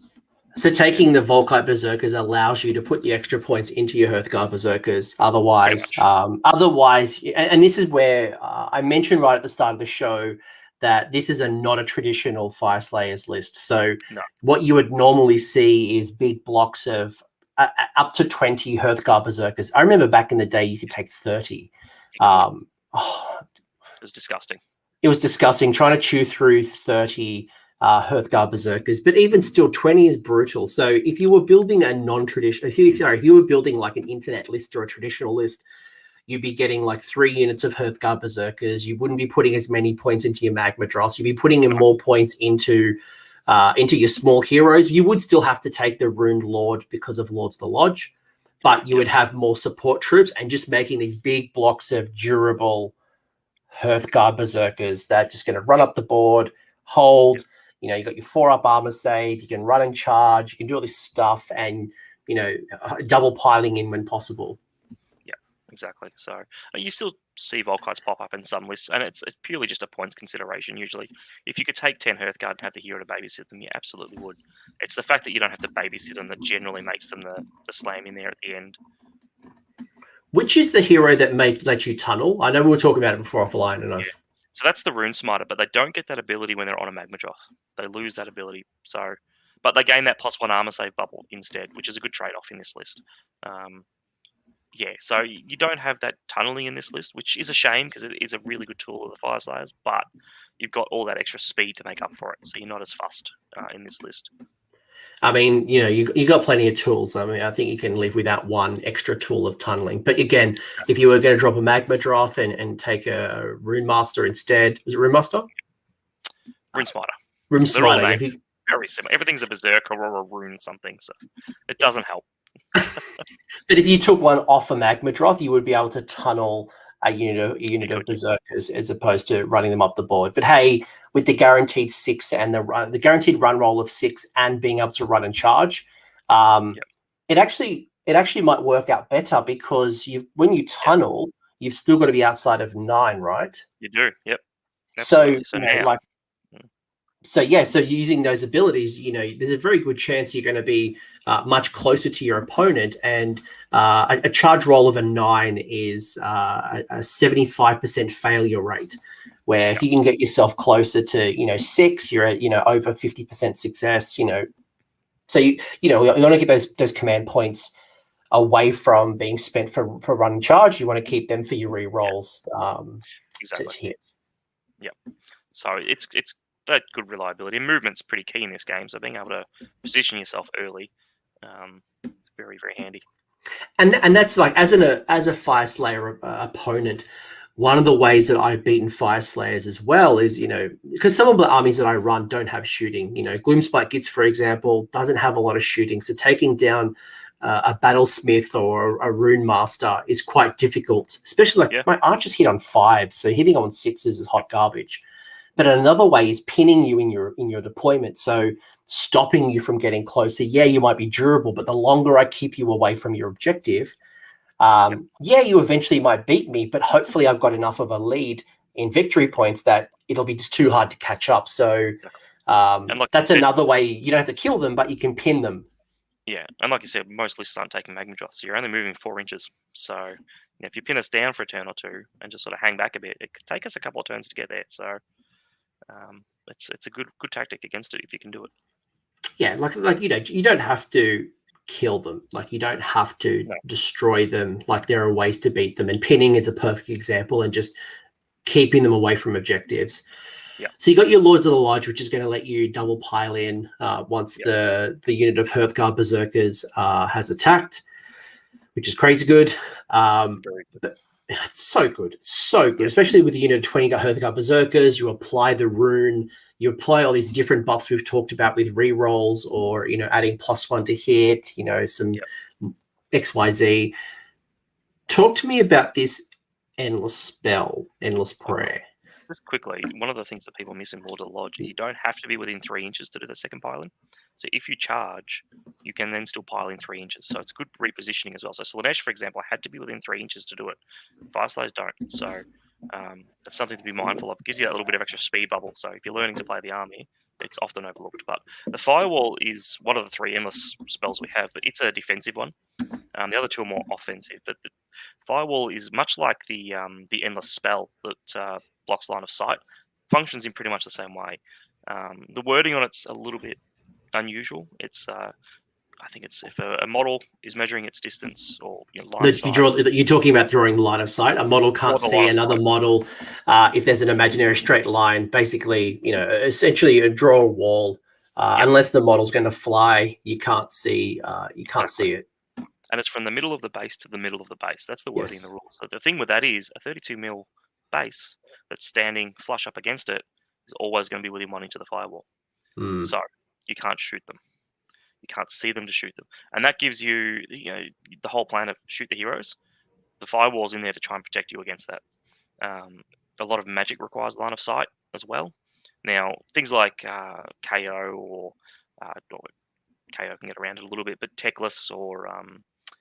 So taking the Volkite Berserkers allows you to put the extra points into your Hearthguard Berserkers. Otherwise, and this is where I mentioned right at the start of the show that this is not a traditional Fyreslayers list. So what you would normally see is big blocks of up to 20 Hearthguard Berserkers. I remember back in the day you could take 30. It was disgusting. It was disgusting trying to chew through 30 Hearthguard Berserkers, but even still 20 is brutal. So if you were building a non-traditional, if you were building like an internet list or a traditional list, you'd be getting like 3 units of Hearthguard Berserkers. You wouldn't be putting as many points into your Magma Dross. You'd be putting in more points into your small heroes. You would still have to take the Runed Lord because of Lords of the Lodge, but you would have more support troops and just making these big blocks of Hearthguard Berserkers that are just going to run up the board, hold. You got your 4-up armor save. You can run and charge. You can do all this stuff, and double piling in when possible. Yeah, exactly. So you still see Volkites pop up in some lists, and it's purely just a points consideration. Usually, if you could take 10 Hearthguard and have the hero to babysit them, you absolutely would. It's the fact that you don't have to babysit them that generally makes them the slam in there at the end. Which is the hero that lets you tunnel? I know we were talking about it before offline, and So that's the Rune Smiter, but they don't get that ability when they're on a Magmajoth. They lose that ability. But they gain that +1 armor save bubble instead, which is a good trade-off in this list. So you don't have that tunneling in this list, which is a shame because it is a really good tool of the Fyreslayers, but you've got all that extra speed to make up for it, so you're not as fussed in this list. I mean, you got plenty of tools. I mean, I think you can live without one extra tool of tunneling. But again, if you were going to drop a Magma Droth and take a Rune Master instead, was it Rune Master? Rune Smiter. Rune Smiter. Very similar. Everything's a Berserker or a Rune something, so it doesn't help. But if you took one off a Magma Droth, you would be able to tunnel a unit of Berserkers as opposed to running them up the board. But hey, with the guaranteed 6 and the guaranteed run roll of 6 and being able to run and charge, it actually might work out better because when you tunnel, you've still got to be outside of 9, right? You do, yep. Absolutely. So using those abilities, there's a very good chance you're going to be much closer to your opponent, and a charge roll of a 9 is a 75% failure rate. Where if you can get yourself closer to 6, you're at over 50% success. So you want to get those command points away from being spent for run and charge. You want to keep them for your re-rolls. Exactly. To hit. Yep. So it's that good reliability. And movement's pretty key in this game. So being able to position yourself early, it's very, very handy. And that's like as a Fyreslayer opponent. One of the ways that I've beaten Fyreslayers as well is, because some of the armies that I run don't have shooting. Gloomspite Gitz, for example, doesn't have a lot of shooting. So taking down a Battlesmith or a Rune Master is quite difficult, especially my archers hit on 5s. So hitting on 6s is hot garbage. But another way is pinning you in your deployment. So stopping you from getting closer. Yeah, you might be durable, but the longer I keep you away from your objective, yeah, you eventually might beat me, but hopefully I've got enough of a lead in victory points that it'll be just too hard to catch up. So that's another way. You don't have to kill them, but you can pin them. Yeah, and like you said, most lists aren't taking Magmadroth, so you're only moving 4 inches. So if you pin us down for a turn or two and just sort of hang back a bit, it could take us a couple of turns to get there. So it's a good tactic against it if you can do it. Yeah, like you don't have to kill them. Like you don't have to destroy them. Like there are ways to beat them, and pinning is a perfect example, and just keeping them away from objectives. Yeah. So you got your Lords of the Lodge, which is going to let you double pile in once the unit of Hearthguard Berserkers has attacked, which is crazy good. But it's so good, especially with the unit of 20 Hearthguard Berserkers. You apply the rune, you apply all these different buffs we've talked about with rerolls, or adding +1 to hit, some XYZ. Talk to me about this endless spell, endless prayer. Just quickly, one of the things that people miss in Lord of the Lodge is you don't have to be within 3 inches to do the second piling. So if you charge, you can then still pile in 3 inches. So it's good repositioning as well. So Slanesh, for example, had to be within 3 inches to do it. Fyreslayers don't. So that's something to be mindful of. It gives you that little bit of extra speed bubble. So if you're learning to play the army, it's often overlooked. But the Firewall is one of the 3 endless spells we have, but it's a defensive one. The other 2 are more offensive. But the Firewall is much like the endless spell that blocks line of sight. Functions in pretty much the same way. The wording on it's a little bit unusual. It's I think it's if a model is measuring its distance or line of sight. You're talking about drawing line of sight. A model can't see another model if there's an imaginary straight line. Basically, essentially draw a wall. Unless the model's going to fly, you can't see. You can't see it. And it's from the middle of the base to the middle of the base. That's the wording in the rules. So the thing with that is a 32 mil base that's standing flush up against it is always going to be within 1 inch of the firewall. So you can't shoot them. You can't see them to shoot them. And that gives you, the whole plan of shoot the heroes. The firewall's in there to try and protect you against that. A lot of magic requires line of sight as well. Now, things like KO or KO can get around it a little bit, but Techless or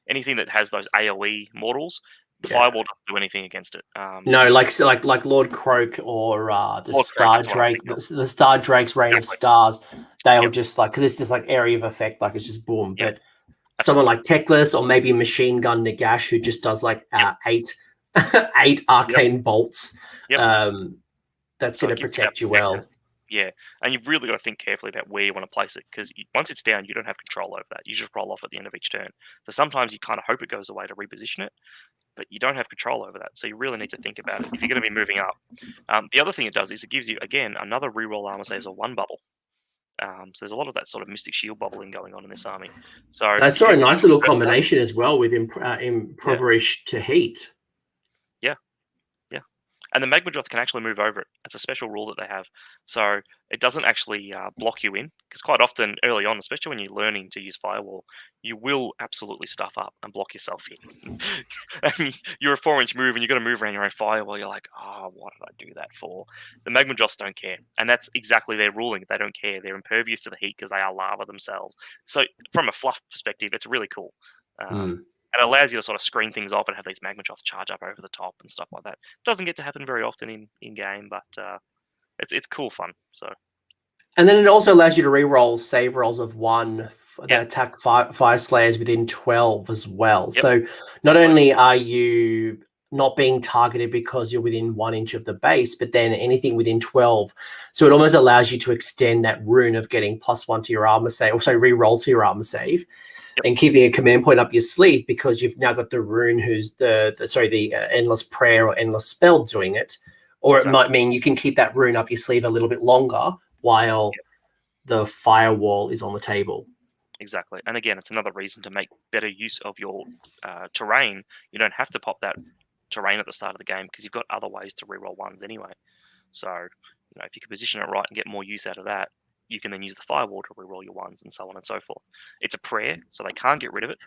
anything that has those AoE models, the firewall doesn't do anything against it. No, like Lord Croak or the Star Drake, the Star Drake's Reign of Stars. They'll just because it's just like area of effect, like it's just boom. But someone like Techless or maybe Machine Gun Nagash, who just does like 8 arcane bolts. That's going to protect you well. Yeah, and you've really got to think carefully about where you want to place it, because once it's down, you don't have control over that. You just roll off at the end of each turn. So sometimes you kind of hope it goes away to reposition it, but you don't have control over that. So you really need to think about it if you're going to be moving up. The other thing it does is it gives you, again, another reroll armor saves a 1 bubble. So there's a lot of that sort of Mystic Shield bubbling going on in this army. So that's a nice little combination as well with Impoverish to Heat. And the Magmadroth can actually move over it. It's a special rule that they have. So it doesn't actually block you in, because quite often early on, especially when you're learning to use Firewall, you will absolutely stuff up and block yourself in. And you're a 4-inch move and you've got to move around your own Firewall. You're like, what did I do that for? The Magmadroths don't care. And that's exactly their ruling. They don't care. They're impervious to the heat because they are lava themselves. So from a fluff perspective, it's really cool. And it allows you to sort of screen things off and have these Magmadroths charge up over the top and stuff like that. Doesn't get to happen very often in game, but it's cool fun. So, and then it also allows you to re-roll save rolls of 1 that attack Fyreslayers within 12 as well. So not only are you not being targeted because you're within 1 inch of the base, but then anything within 12. So it almost allows you to extend that rune of getting +1 to your armor save, also re-roll to your armor save. And keeping a command point up your sleeve, because you've now got the rune who's the endless prayer or endless spell doing it. Or it might mean you can keep that rune up your sleeve a little bit longer while the firewall is on the table. Exactly. And again, it's another reason to make better use of your terrain. You don't have to pop that terrain at the start of the game because you've got other ways to reroll 1s anyway. So, if you can position it right and get more use out of that, you can then use the firewall to reroll your 1s and so on and so forth. It's a prayer, so they can't get rid of it.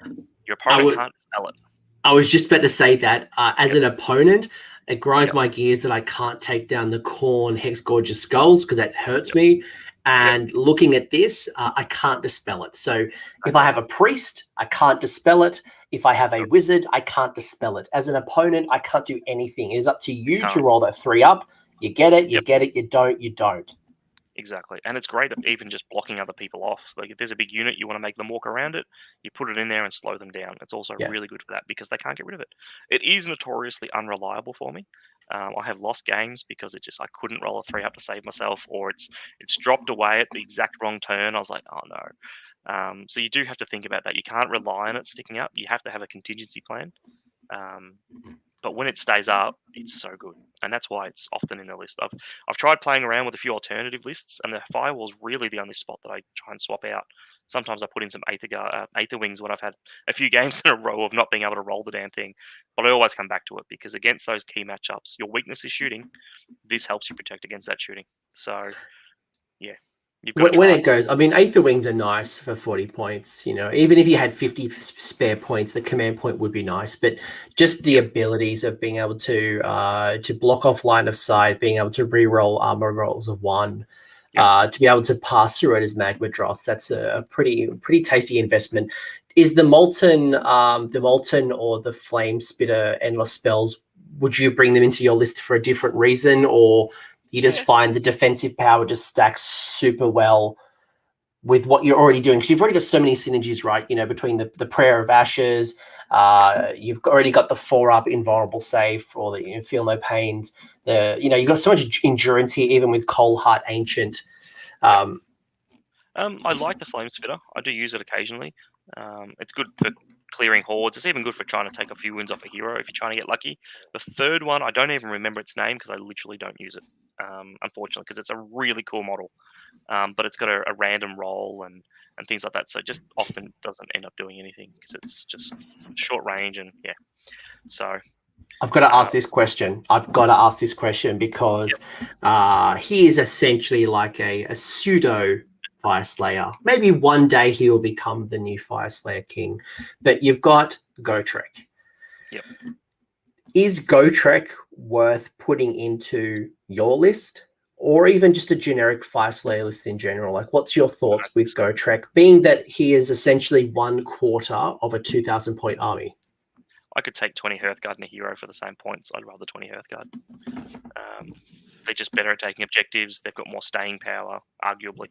Your opponent can't spell it. I was just about to say that as an opponent, it grinds my gears that I can't take down the Khorne Hex Gorgeous Skulls because that hurts me. And looking at this, I can't dispel it. So if I have a priest, I can't dispel it. If I have a wizard, I can't dispel it. As an opponent, I can't do anything. It is up to you to roll that 3 up. You get it, you get it. You don't, you don't. Exactly. And it's great at even just blocking other people off. Like if there's a big unit, you want to make them walk around it, you put it in there and slow them down. It's also really good for that because they can't get rid of it. It is notoriously unreliable for me. I have lost games because I couldn't roll a 3 up to save myself, or it's dropped away at the exact wrong turn. I was like, oh no. So you do have to think about that. You can't rely on it sticking up. You have to have a contingency plan. But when it stays up, it's so good, and that's why it's often in the list. I've tried playing around with a few alternative lists, and the Firewall's really the only spot that I try and swap out. Sometimes I put in some Aether Wings when I've had a few games in a row of not being able to roll the damn thing, but I always come back to it because against those key matchups, your weakness is shooting. This helps you protect against that shooting. So, yeah. When it goes, I mean, Aether Wings are nice for 40 points. You know, even if you had 50 spare points, the command point would be nice. But just the abilities of being able to block off line of sight, being able to re-roll armor rolls of 1, to be able to pass through it as magma drops, that's a pretty tasty investment. Is the molten or the flame spitter endless spells? Would you bring them into your list for a different reason, or you just find the defensive power just stacks super well with what you're already doing? Because you've already got so many synergies, right? You know, between the Prayer of Ashes, you've already got the 4-up invulnerable save for the feel no pains. You've got so much endurance here, even with Cold Heart Ancient. I like the Flame Spitter. I do use it occasionally. It's good for clearing hordes. It's even good for trying to take a few wins off a hero if you're trying to get lucky. The third one, I don't even remember its name because I literally don't use it, unfortunately, because it's a really cool model. But it's got a random roll and things like that, so it just often doesn't end up doing anything because it's just short range and So I've got to ask this question. Because he is essentially like a pseudo Fyreslayer. Maybe one day he will become the new Fyreslayer king. But you've got Gotrek. Yep. Is Gotrek worth putting into your list, or even just a generic Fyreslayer list in general? Like, what's your thoughts with Gotrek, being that he is essentially 1/4 of a 2,000 point army? I could take 20 Hearthguard and a hero for the same points. I'd rather 20 Hearthguard. They're just better at taking objectives. They've got more staying power, arguably.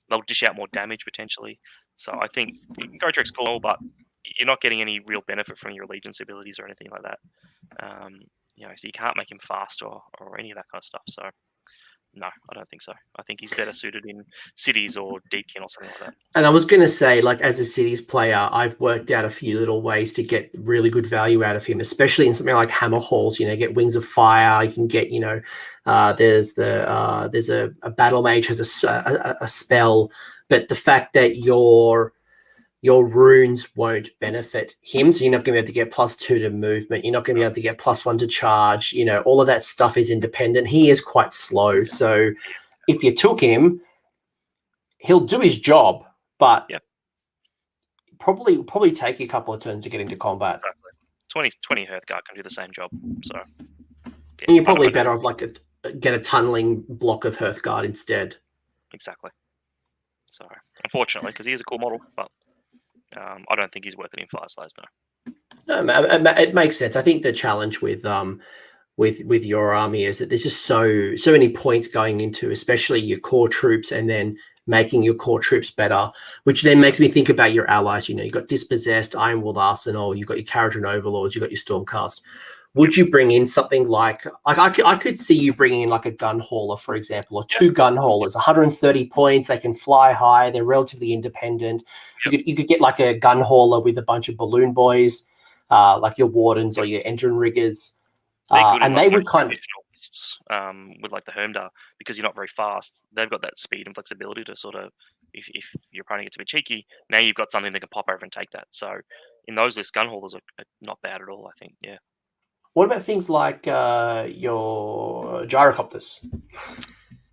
They'll dish out more damage, potentially. So I think Gotrek's cool, but you're not getting any real benefit from your allegiance abilities or anything like that. So you can't make him fast or any of that kind of stuff. So, no, I don't think so. I think he's better suited in cities or Deepkin or something like that. And I was going to say, like, as a cities player, I've worked out a few little ways to get really good value out of him, especially in something like Hammer Halls. You know, get Wings of Fire. You can get, there's a Battle Mage has a spell, but the fact that your runes won't benefit him, so you're not going to be able to get +2 to movement. You're not going to be able to get +1 to charge. You know, all of that stuff is independent. He is quite slow, so if you took him, he'll do his job, but probably take a couple of turns to get into combat. Exactly. 20 Hearthguard can do the same job. So and you're probably better off get a tunneling block of Hearthguard instead. Exactly. So unfortunately, because he is a cool model, but I don't think he's worth it in Fyreslayers, no. No, it makes sense. I think the challenge with your army is that there's just so many points going into, especially your core troops, and then making your core troops better, which then makes me think about your allies. You know, you've got Dispossessed, Ironwalled Arsenal, you've got your Caradhran Overlords, you've got your Stormcast. Would you bring in something like I could see you bringing in like a gun hauler, for example, or 2 gun haulers, 130 points. They can fly high. They're relatively independent. You could get like a gun hauler with a bunch of balloon boys, like your Wardens or your Engine Riggers, and they would kind of lists, with like the Hermdar, because you're not very fast. They've got that speed and flexibility to sort of, if your opponent gets a bit cheeky, now you've got something that can pop over and take that. So in those lists, gun haulers are not bad at all, I think. Yeah. What about things like your gyrocopters?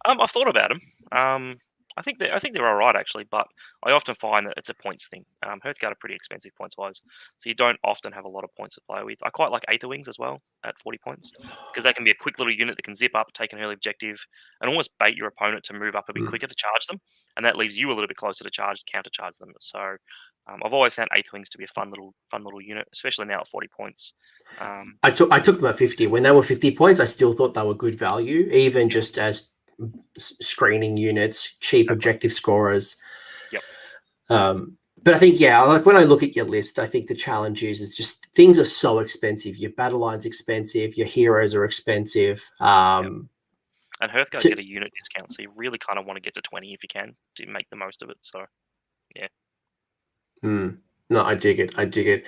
I've thought about them. I think they're all right actually, but I often find that it's a points thing. Hearthguard are pretty expensive points wise, so you don't often have a lot of points to play with. I quite like Aether Wings as well at 40 points because they can be a quick little unit that can zip up, take an early objective, and almost bait your opponent to move up a bit quicker to charge them, and that leaves you a little bit closer to counter charge them. So I've always found Aether Wings to be a fun little unit, especially now at 40 points. I took them at 50. When they were 50 points, I still thought they were good value, even just as screening units, cheap objective scorers. Yep. But I think, like when I look at your list, I think the challenge is just things are so expensive. Your battle line's expensive, your heroes are expensive. And Hearthguard get a unit discount, so you really kind of want to get to 20 if you can to make the most of it. So, yeah. No, I dig it.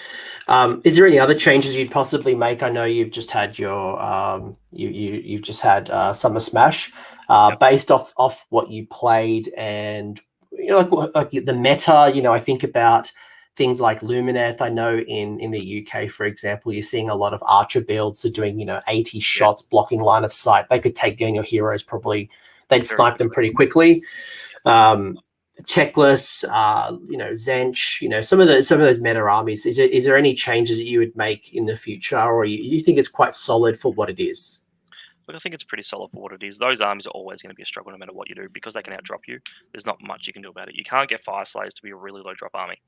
Is there any other changes you'd possibly make? I know you've just had your you've just had Summer Smash, based off what you played, and like the meta. I think about things like Lumineth. I know in the UK, for example, you're seeing a lot of archer builds, so doing 80 shots, blocking line of sight. They could take down your heroes probably. They'd snipe them pretty quickly. Techless, Zench, some of those meta armies. Is there any changes that you would make in the future, or you think it's quite solid for what it is? Look, I think it's pretty solid for what it is. Those armies are always going to be a struggle no matter what you do because they can outdrop you. There's not much you can do about it. You can't get Fyreslayers to be a really low drop army.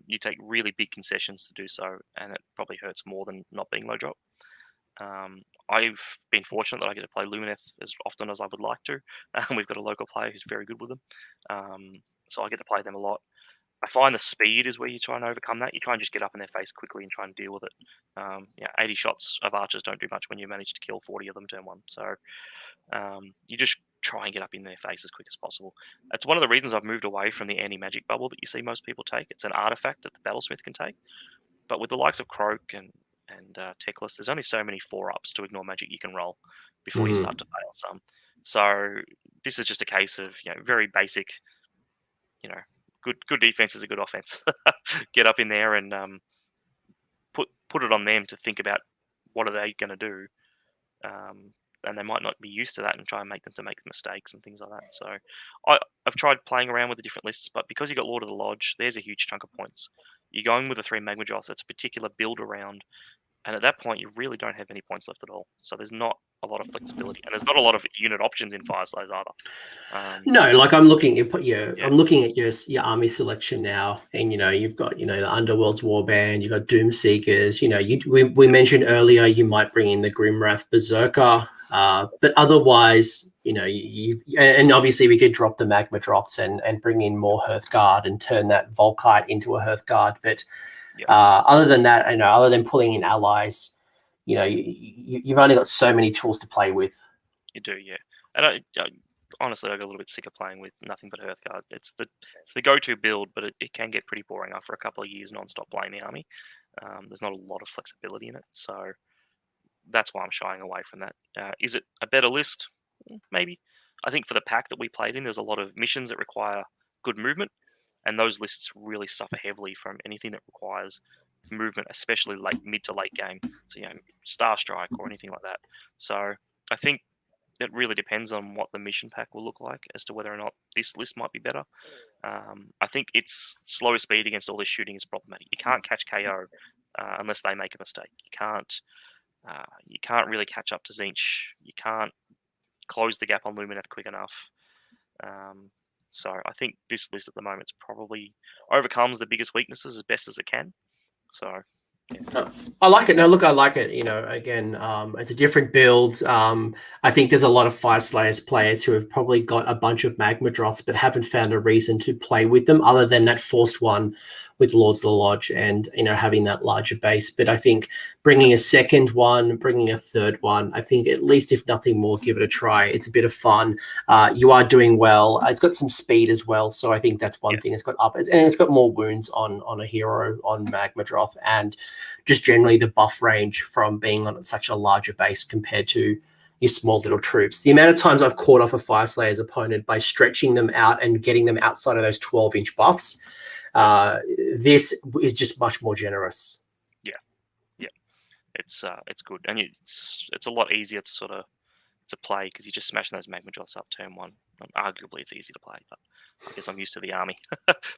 You take really big concessions to do so, and it probably hurts more than not being low drop. I've been fortunate that I get to play Lumineth as often as I would like to. We've got a local player who's very good with them. So I get to play them a lot. I find the speed is where you try and overcome that. You try and just get up in their face quickly and try and deal with it. 80 shots of archers don't do much when you manage to kill 40 of them turn one. So you just try and get up in their face as quick as possible. That's one of the reasons I've moved away from the anti-magic bubble that you see most people take. It's an artifact that the Battlesmith can take. But with the likes of Croak and Techless, there's only so many 4-ups to ignore magic you can roll before you start to fail some. So this is just a case of very basic, good defense is a good offense. Get up in there and put it on them to think about what are they going to do, and they might not be used to that, and try and make them to make mistakes and things like that. So I've tried playing around with the different lists, but because you got Lord of the Lodge, there's a huge chunk of points. You're going with the 3 Magma Drops. That's a particular build around. And at that point, you really don't have any points left at all. So there's not a lot of flexibility, and there's not a lot of unit options in Fyreslayers either. No, like I'm looking at I'm looking at your army selection now, and you've got the Underworld's Warband, you've got Doom Seekers. We mentioned earlier you might bring in the Grimwrath Berserker, but otherwise, and obviously we could drop the Magma Drops and bring in more Hearthguard and turn that Volkite into a Hearthguard, but. Other than that, other than pulling in allies, you've only got so many tools to play with. You do, yeah. And I honestly, I got a little bit sick of playing with nothing but Hearthguard. It's the go-to build, but it can get pretty boring after a couple of years non-stop playing the army. There's not a lot of flexibility in it, so that's why I'm shying away from that. Is it a better list? Maybe. I think for the pack that we played in, there's a lot of missions that require good movement. And those lists really suffer heavily from anything that requires movement, especially mid to late game. So, Star Strike or anything like that. So I think it really depends on what the mission pack will look like as to whether or not this list might be better. I think its slow speed against all this shooting is problematic. You can't catch KO unless they make a mistake. You can't really catch up to Zinch. You can't close the gap on Lumineth quick enough. So I think this list at the moment probably overcomes the biggest weaknesses as best as it can. So, yeah. I like it. No, look, I like it. Again, it's a different build. I think there's a lot of Fyreslayers players who have probably got a bunch of Magma Drops but haven't found a reason to play with them other than that forced one with Lords of the Lodge and, having that larger base. But I think bringing a second one, bringing a third one, I think at least if nothing more, give it a try. It's a bit of fun. You are doing well. It's got some speed as well. So I think that's one thing it's got up. And it's got more wounds on a hero, on Magma Drop, and just generally the buff range from being on such a larger base compared to your small little troops. The amount of times I've caught off a Fyreslayer's opponent by stretching them out and getting them outside of those 12-inch buffs, this is just much more generous. Yeah, it's good, and it's a lot easier to sort of to play because you're just smashing those magma drops up turn 1. Arguably, it's easy to play, but I guess I'm used to the army.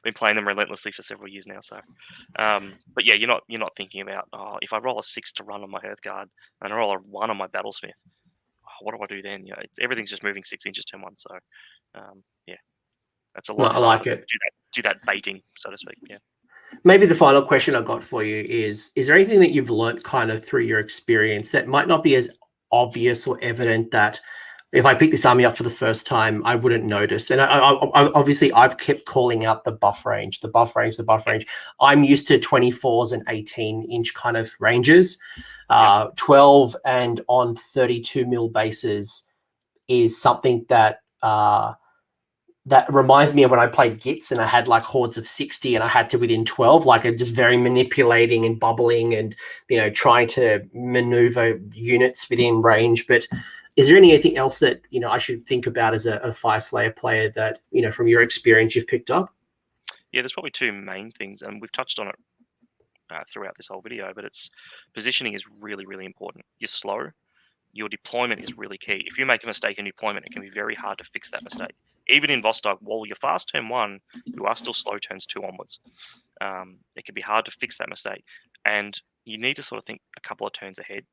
Been playing them relentlessly for several years now. So, but yeah, you're not thinking about if I roll a 6 to run on my Hearthguard and I roll a 1 on my Battlesmith, what do I do then? Everything's just moving 6 inches turn 1. So, yeah, that's a lot. I like it. Do that baiting, so to speak. Yeah. Maybe the final question I've got for you is there anything that you've learned kind of through your experience that might not be as obvious or evident that if I pick this army up for the first time, I wouldn't notice? And I obviously I've kept calling out the buff range. I'm used to 24s and 18-inch kind of ranges. 12 and on 32 mil bases is something that that reminds me of when I played Gits and I had like hordes of 60 and I had to within 12, like I'm just very manipulating and bubbling and, trying to maneuver units within range. But is there anything else that, I should think about as a Fyreslayer player that, from your experience you've picked up? Yeah, there's probably 2 main things, and we've touched on it throughout this whole video, but it's positioning is really, really important. You're slow. Your deployment is really key. If you make a mistake in deployment, it can be very hard to fix that mistake. Even in Vostarg, while you're fast turn 1, you are still slow turns 2 onwards. It can be hard to fix that mistake. And you need to sort of think a couple of turns ahead,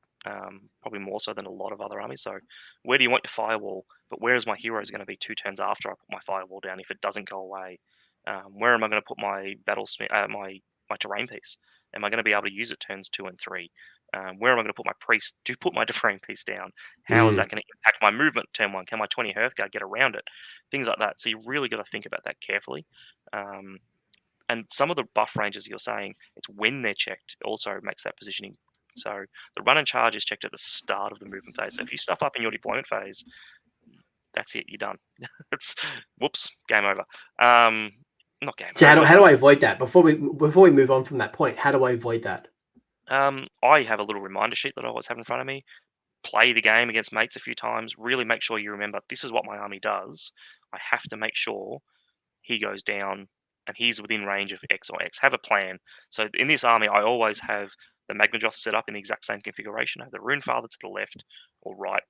probably more so than a lot of other armies. So where do you want your firewall? But where is my heroes going to be 2 turns after I put my firewall down if it doesn't go away? Where am I going to put my battlesmith, my terrain piece? Am I going to be able to use it turns 2 and 3? Where am I going to put my priest? Do put my terrain piece down? How is that going to impact my movement turn 1? Can my 20 Hearthguard get around it? Things like that. So you really got to think about that carefully. And some of the buff ranges you're saying, it's when they're checked also makes that positioning. So the run and charge is checked at the start of the movement phase. So if you stuff up in your deployment phase, that's it. You're done. It's whoops, game over. Not game over. So how do I avoid that? Before we move on from that point, how do I avoid that? I have a little reminder sheet that I always have in front of me. Play the game against mates a few times. Really make sure you remember this is what my army does. I have to make sure he goes down and he's within range of X or X. Have a plan. So in this army, I always have the Magmajoth set up in the exact same configuration. I have the Rune Father to the left or right,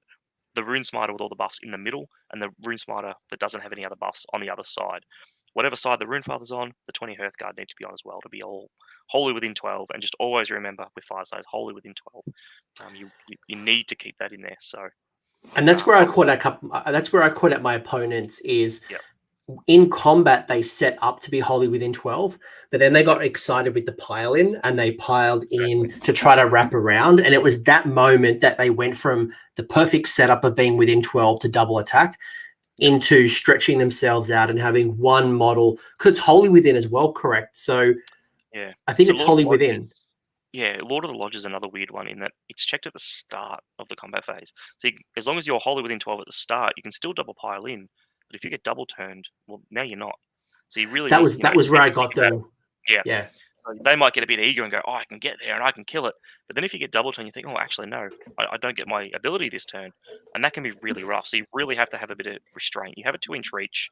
the Rune Smiter with all the buffs in the middle, and the Rune Smiter that doesn't have any other buffs on the other side. Whatever side the Rune Father's on, the 20 Hearthguard need to be on as well to be all wholly within 12. And just always remember with Fyreslayers, wholly within 12. You need to keep that in there. So, and that's where I caught at my opponents is in combat they set up to be wholly within 12, but then they got excited with the pile in and they piled in to try to wrap around. And it was that moment that they went from the perfect setup of being within 12 to double attack into stretching themselves out and having one model, because it's wholly within as well, correct? So yeah, I think it's wholly within. Yeah, Lord of the Lodge is another weird one in that it's checked at the start of the combat phase. So as long as you're wholly within 12 at the start, you can still double pile in. But if you get double turned, well, now you're not. So you really that was where I got them. Yeah. So they might get a bit eager and go, I can get there and I can kill it. But then if you get double turn, you think, actually, no, I don't get my ability this turn. And that can be really rough. So you really have to have a bit of restraint. You have a 2-inch reach.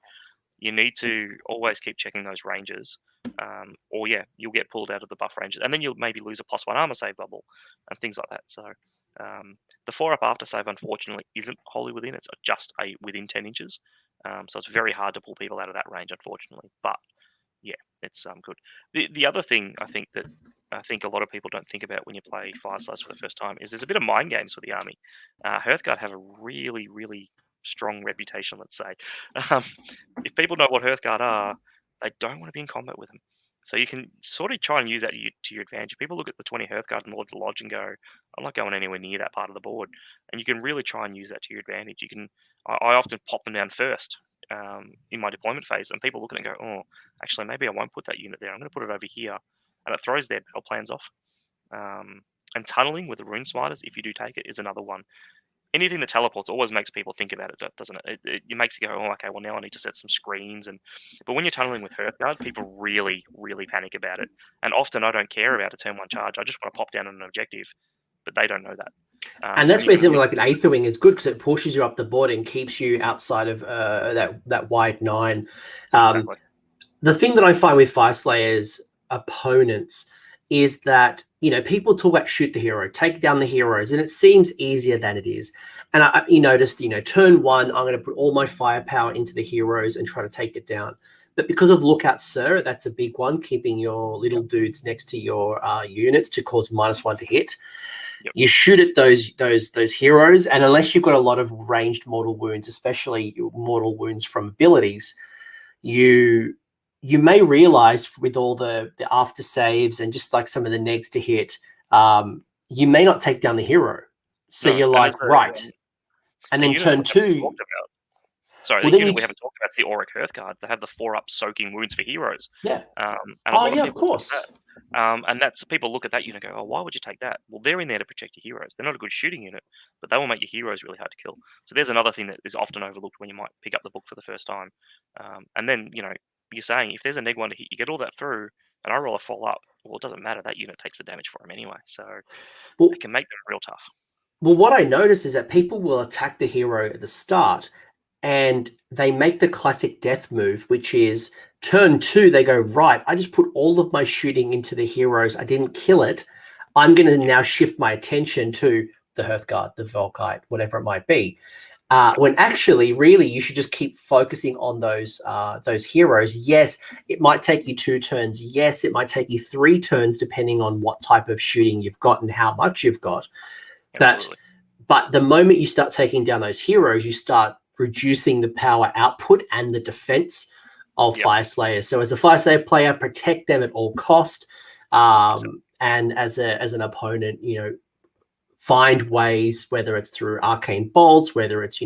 You need to always keep checking those ranges. Or you'll get pulled out of the buff ranges. And then you'll maybe lose a +1 armor save bubble and things like that. So the 4-up after save, unfortunately, isn't wholly within. It's just within 10 inches. So it's very hard to pull people out of that range, unfortunately. But yeah, it's good. The other thing I think a lot of people don't think about when you play Fyreslayers for the first time is there's a bit of mind games with the army. Hearthguard have a really, really strong reputation, let's say. If people know what Hearthguard are, they don't want to be in combat with them. So you can sort of try and use that to your advantage. If people look at the 20 Hearthguard and Lord of the Lodge and go, I'm not going anywhere near that part of the board. And you can really try and use that to your advantage. I often pop them down first in my deployment phase, and people look at it and go, actually, maybe I won't put that unit there. I'm going to put it over here. And it throws their battle plans off. And tunneling with the Rune Smiters, if you do take it, is another one. Anything that teleports always makes people think about it, doesn't it? It makes you go, okay, well, now I need to set some screens. But when you're tunneling with Hearthguard, people really, really panic about it. And often I don't care about a turn 1 charge. I just want to pop down on an objective. But they don't know that. And that's where something like an Aether Wing is good, because it pushes you up the board and keeps you outside of that wide 9. Exactly. The thing that I find with Fyreslayers opponents is that, people talk about shoot the hero, take down the heroes, and it seems easier than it is. And you noticed, turn one, I'm going to put all my firepower into the heroes and try to take it down. But because of Lookout Sir, that's a big one, keeping your little dudes next to your units to cause -1 to hit. Yep. You shoot at those heroes, and unless you've got a lot of ranged mortal wounds, especially mortal wounds from abilities, you may realize with all the after saves and just like some of the negs to hit, you may not take down the hero. So you're like, right. And then turn two. Sorry, well, the unit we haven't talked about is the Auric Hearthguard. They have the 4-up soaking wounds for heroes. Yeah. And of course. And that's people look at that unit and go, oh, why would you take that? Well, they're in there to protect your heroes. They're not a good shooting unit, but they will make your heroes really hard to kill. So there's another thing that is often overlooked when you might pick up the book for the first time. And then, you're saying if there's a neg 1 to hit, you get all that through, and I roll a fall up. Well, it doesn't matter. That unit takes the damage for him anyway. So it can make them real tough. Well, what I notice is that people will attack the hero at the start, and they make the classic death move, which is turn 2, they go, right, I just put all of my shooting into the heroes. I didn't kill it. I'm going to now shift my attention to the Hearthguard, the Volkite, whatever it might be. When actually, really, you should just keep focusing on those heroes. Yes, it might take you 2 turns. Yes, it might take you 3 turns, depending on what type of shooting you've got and how much you've got. But the moment you start taking down those heroes, you start reducing the power output and the defense of Fyreslayers. So as a Fyreslayer player, protect them at all cost. And as an opponent, find ways, whether it's through arcane bolts, whether it's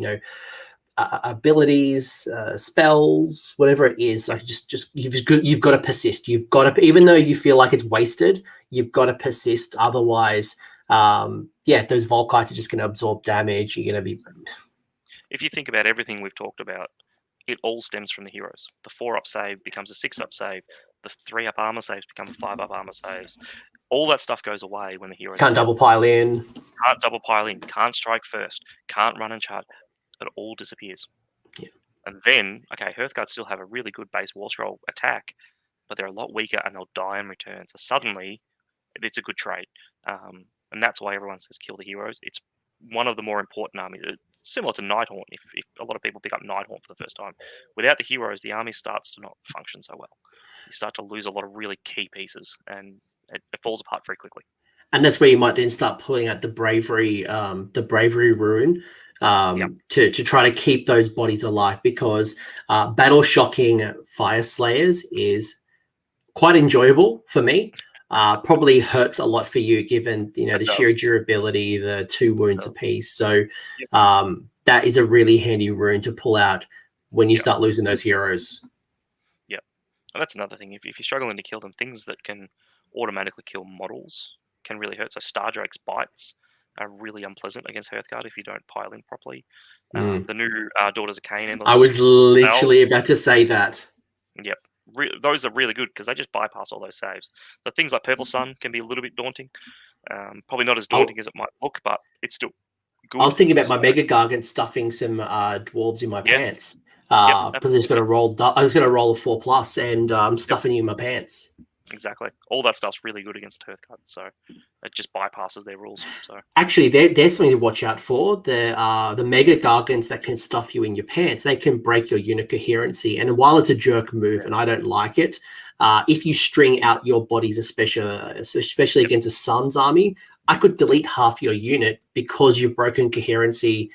abilities, spells, whatever it is. Like you've got to persist. You've got to, even though you feel like it's wasted, you've got to persist. Otherwise, those Volkites are just going to absorb damage. You're going to be. If you think about everything we've talked about, it all stems from the heroes. The 4-up save becomes a 6-up save. The 3-up armor saves become 5-up armor saves. All that stuff goes away when the heroes can't double pile in. Can't double pile in. Can't strike first. Can't run and charge. It all disappears. Yeah. And then, Hearthguards still have a really good base wall scroll attack, but they're a lot weaker and they'll die in return. So suddenly, it's a good trade. And that's why everyone says kill the heroes. It's one of the more important armies. Similar to Nighthaunt, if a lot of people pick up Nighthaunt for the first time. Without the heroes, the army starts to not function so well. You start to lose a lot of really key pieces, and it falls apart very quickly. And that's where you might then start pulling out the bravery rune to try to keep those bodies alive, because battle shocking Fyreslayers is quite enjoyable for me. Probably hurts a lot for you, given the sheer durability, the 2 wounds apiece. So that is a really handy rune to pull out when you start losing those heroes. Yeah, and that's another thing. If you're struggling to kill them, things that can automatically kill models can really hurt. So Stardrake's bites are really unpleasant against Hearthguard if you don't pile in properly. The new Daughters of Cain. I was literally about to say that. Yep. Those are really good because they just bypass all those saves. So things like Purple Sun can be a little bit daunting. Probably not as daunting as it might look, but it's still good. I was thinking about my Mega Gargant stuffing some dwarves in my pants because I was going to roll a 4+ and I'm stuffing you in my pants. Exactly. All that stuff's really good against Hearthguard, so it just bypasses their rules. So actually, there's something to watch out for. The Mega Gargants that can stuff you in your pants, they can break your unit coherency. And while it's a jerk move, and I don't like it, if you string out your bodies, especially against a Sun's army, I could delete half your unit because you've broken coherency,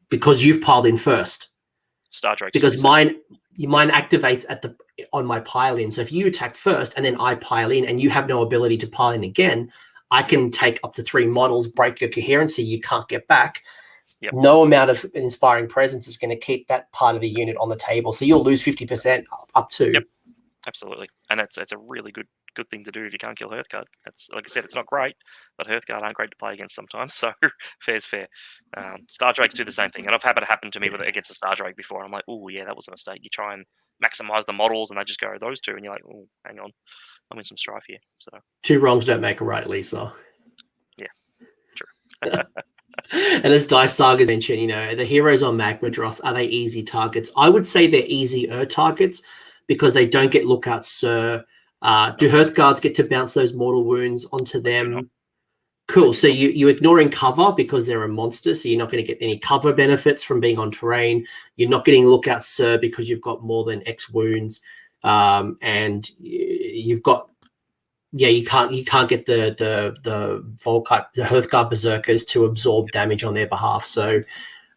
because you've piled in first. Stardrake. Because mine activates on my pile in. So if you attack first and then I pile in and you have no ability to pile in again, I can take up to 3 models, break your coherency, you can't get back. Yep. No amount of inspiring presence is going to keep that part of the unit on the table. So you'll lose 50% up to. Yep, absolutely. And it's a really good thing to do if you can't kill Hearthguard. It's like I said, it's not great, but Hearthguard aren't great to play against sometimes. So fair's fair. Stardrakes do the same thing, and I've had it happen to me against a Stardrake before. I'm like, oh yeah, that was a mistake. You try and maximize the models, and they just go those 2, and you're like, oh, hang on, I'm in some strife here. So 2 wrongs don't make a right, Lisa. Yeah, true. And as Dice Sagas mentioned, the heroes on Magmadross, are they easy targets? I would say they're easier targets because they don't get Lookout Sir. Do Hearthguards get to bounce those mortal wounds onto them? Cool. So you're ignoring cover because they're a monster, so you're not going to get any cover benefits from being on terrain. You're not getting lookout sir because you've got more than X wounds, and you've got you can't get the Volkite, the Hearthguard Berserkers to absorb damage on their behalf. So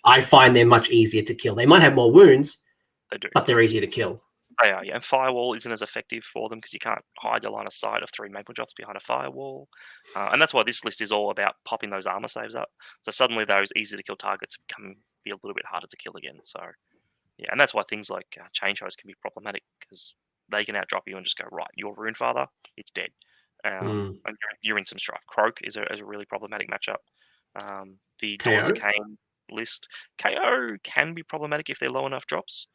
I find they're much easier to kill. They might have more wounds, They do. but they're easier to kill. They are, yeah. And Firewall isn't as effective for them because you can't hide your line of sight of 3 Maple Drops behind a Firewall. And that's why this list is all about popping those armor saves up. So suddenly those easy to kill targets can be a little bit harder to kill again. So, yeah, and that's why things like Chain Shows can be problematic because they can outdrop you and just go, right, your Rune Father, it's dead. And you're in some strife. Croak is a really problematic matchup. The Doors of Cain list, KO can be problematic if they're low enough drops.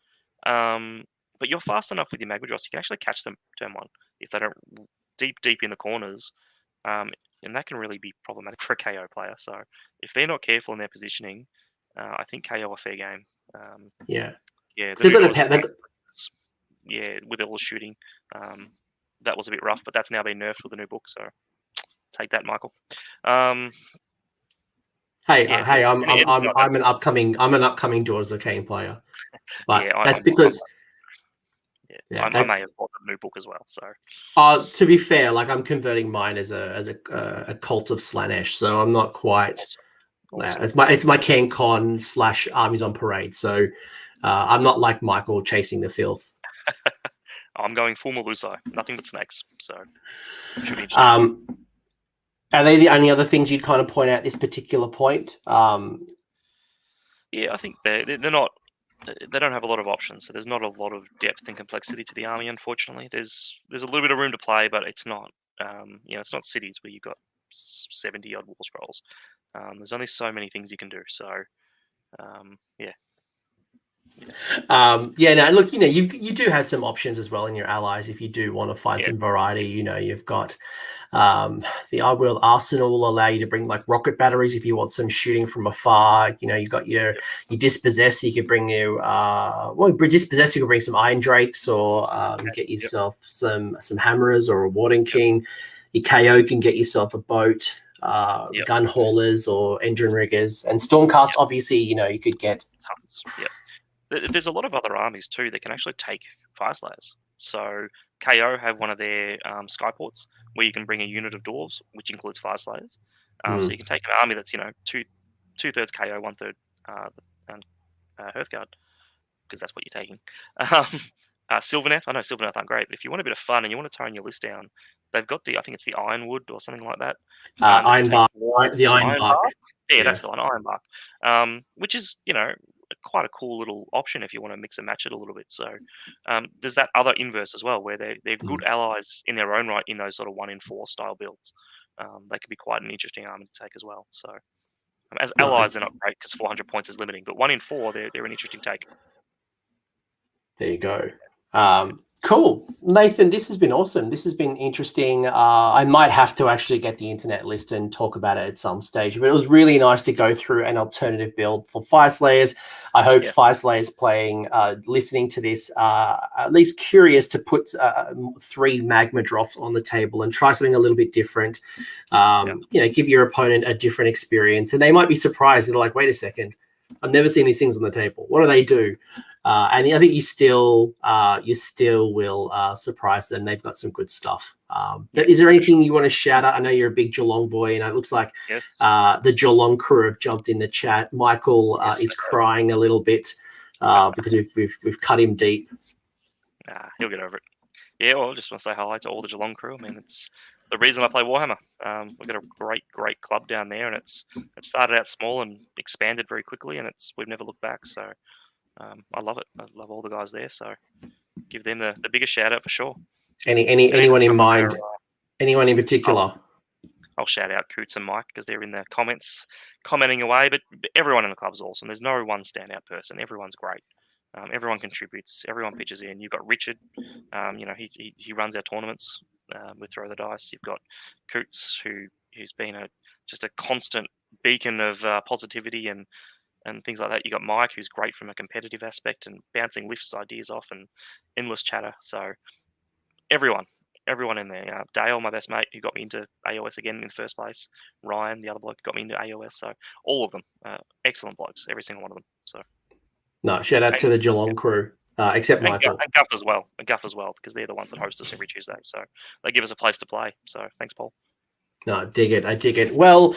But you're fast enough with your Magma Drops, you can actually catch them turn 1 if they don't deep in the corners. And that can really be problematic for a KO player. So if they're not careful in their positioning, I think KO a fair game. Yeah. With all the shooting. That was a bit rough, but that's now been nerfed with the new book. So take that, Michael. I'm an upcoming Doors of Cain player, but that's because. I may have bought the new book as well. So, to be fair, like I'm converting mine as a cult of Slanesh, so I'm not quite. Awesome. It's my CanCon / Armies on Parade, so I'm not like Michael chasing the filth. I'm going full Melusai, nothing but snakes. So, should be interesting. Are they the only other things you'd kind of point out at this particular point? Yeah, I think they're not. They don't have a lot of options, so there's not a lot of depth and complexity to the army. Unfortunately, there's a little bit of room to play, but it's not. It's not cities where you've got 70 odd war scrolls. There's only so many things you can do. So, look, you do have some options as well in your allies if you do want to find some variety. You've got the Eye-World Arsenal will allow you to bring like rocket batteries if you want some shooting from afar. You've got your Dispossess, you could bring Dispossess, you could bring some Iron Drakes or get yourself some Hammerers or a Warden King. Your KO can get yourself a boat, gun haulers or engine riggers, and Stormcast. Obviously, you could get tons. There's a lot of other armies too that can actually take Fyreslayers. So KO have one of their skyports where you can bring a unit of dwarves, which includes Fyreslayers. So you can take an army that's two-thirds KO, 1/3 Hearthguard, because that's what you're taking. Sylvaneth, I know Sylvaneth aren't great, but if you want a bit of fun and you want to tone your list down, they've got I think it's the Ironwood or something like that. Ironbark. The Ironbark. Yeah, that's the one, Ironbark. Which is, quite a cool little option if you want to mix and match it a little bit. So there's that other inverse as well, where they're good allies in their own right in those sort of 1 in 4 style builds. They could be quite an interesting army to take as well. So as allies, they're not great because 400 points is limiting, but 1 in 4, they're an interesting take. There you go. Cool. Nathan, this has been awesome. This has been interesting. I might have to actually get the internet list and talk about it at some stage, but it was really nice to go through an alternative build for Fyreslayers. I hope Fyreslayers playing, listening to this, at least curious to put 3 Magma Drops on the table and try something a little bit different. Give your opponent a different experience, and they might be surprised. They're like, wait a second, I've never seen these things on the table. What do they do? And I think you still will surprise them. They've got some good stuff. But is there anything you want to shout out? I know you're a big Geelong boy, and it looks like the Geelong crew have jumped in the chat. Michael is crying a little bit because we've cut him deep. He'll get over it. Yeah, well, I just want to say hi to all the Geelong crew. I mean, it's the reason I play Warhammer. We've got a great club down there, and it started out small and expanded very quickly, and we've never looked back. So. I love it. I love all the guys there. So give them the biggest shout out for sure. Anyone in mind? Anyone in particular? I'll shout out Coots and Mike because they're in the comments commenting away. But everyone in the club is awesome. There's no one standout person. Everyone's great. Everyone contributes. Everyone pitches in. You've got Richard. He runs our tournaments with Throw the Dice. You've got Coots who's been just a constant beacon of positivity and things like that. You got Mike, who's great from a competitive aspect and bouncing lifts ideas off and endless chatter. So everyone, everyone in there. Dale, my best mate, who got me into AOS again in the first place. Ryan, the other bloke, got me into AOS. So all of them, excellent blokes, every single one of them. So no, shout out to the Geelong crew, except Michael. And Guff as well, because they're the ones that host us every Tuesday. So they give us a place to play. So thanks, Paul. No, I dig it. Well,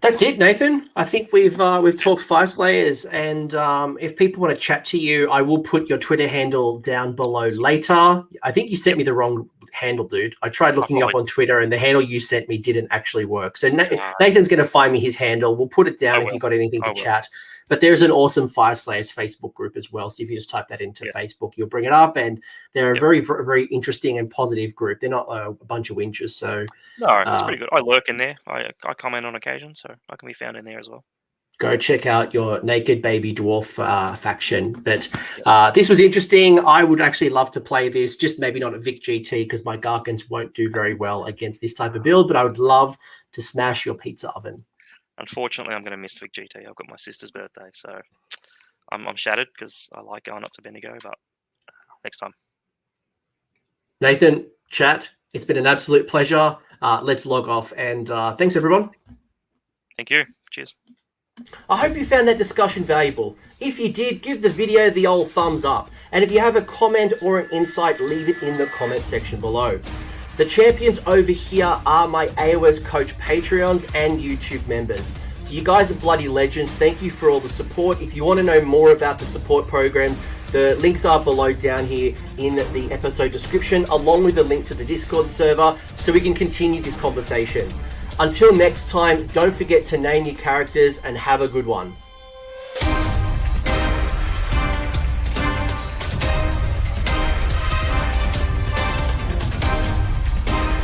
that's it, Nathan. I think we've talked Fyreslayers, and if people want to chat to you, I will put your Twitter handle down below later. I think you sent me the wrong handle, dude. I tried looking up on Twitter, and the handle you sent me didn't actually work. So Nathan's going to find me his handle. We'll put it down if you've got anything to chat. But there's an awesome Fyreslayers Facebook group as well. So if you just type that into Facebook, you'll bring it up. And they're a very, very interesting and positive group. They're not a bunch of winches. So no, it's pretty good. I lurk in there. I comment on occasion, so I can be found in there as well. Go check out your Naked Baby Dwarf faction. But this was interesting. I would actually love to play this, just maybe not at Vic GT because my Garkins won't do very well against this type of build. But I would love to smash your pizza oven. Unfortunately, I'm going to miss Vic GT. I've got my sister's birthday, so I'm shattered because I like going up to Bendigo, but next time. Nathan, chat, it's been an absolute pleasure. Let's log off, and thanks, everyone. Thank you. Cheers. I hope you found that discussion valuable. If you did, give the video the old thumbs up. And if you have a comment or an insight, leave it in the comment section below. The champions over here are my AOS Coach Patreons and YouTube members. So you guys are bloody legends. Thank you for all the support. If you want to know more about the support programs, the links are below down here in the episode description, along with a link to the Discord server, so we can continue this conversation. Until next time, don't forget to name your characters and have a good one.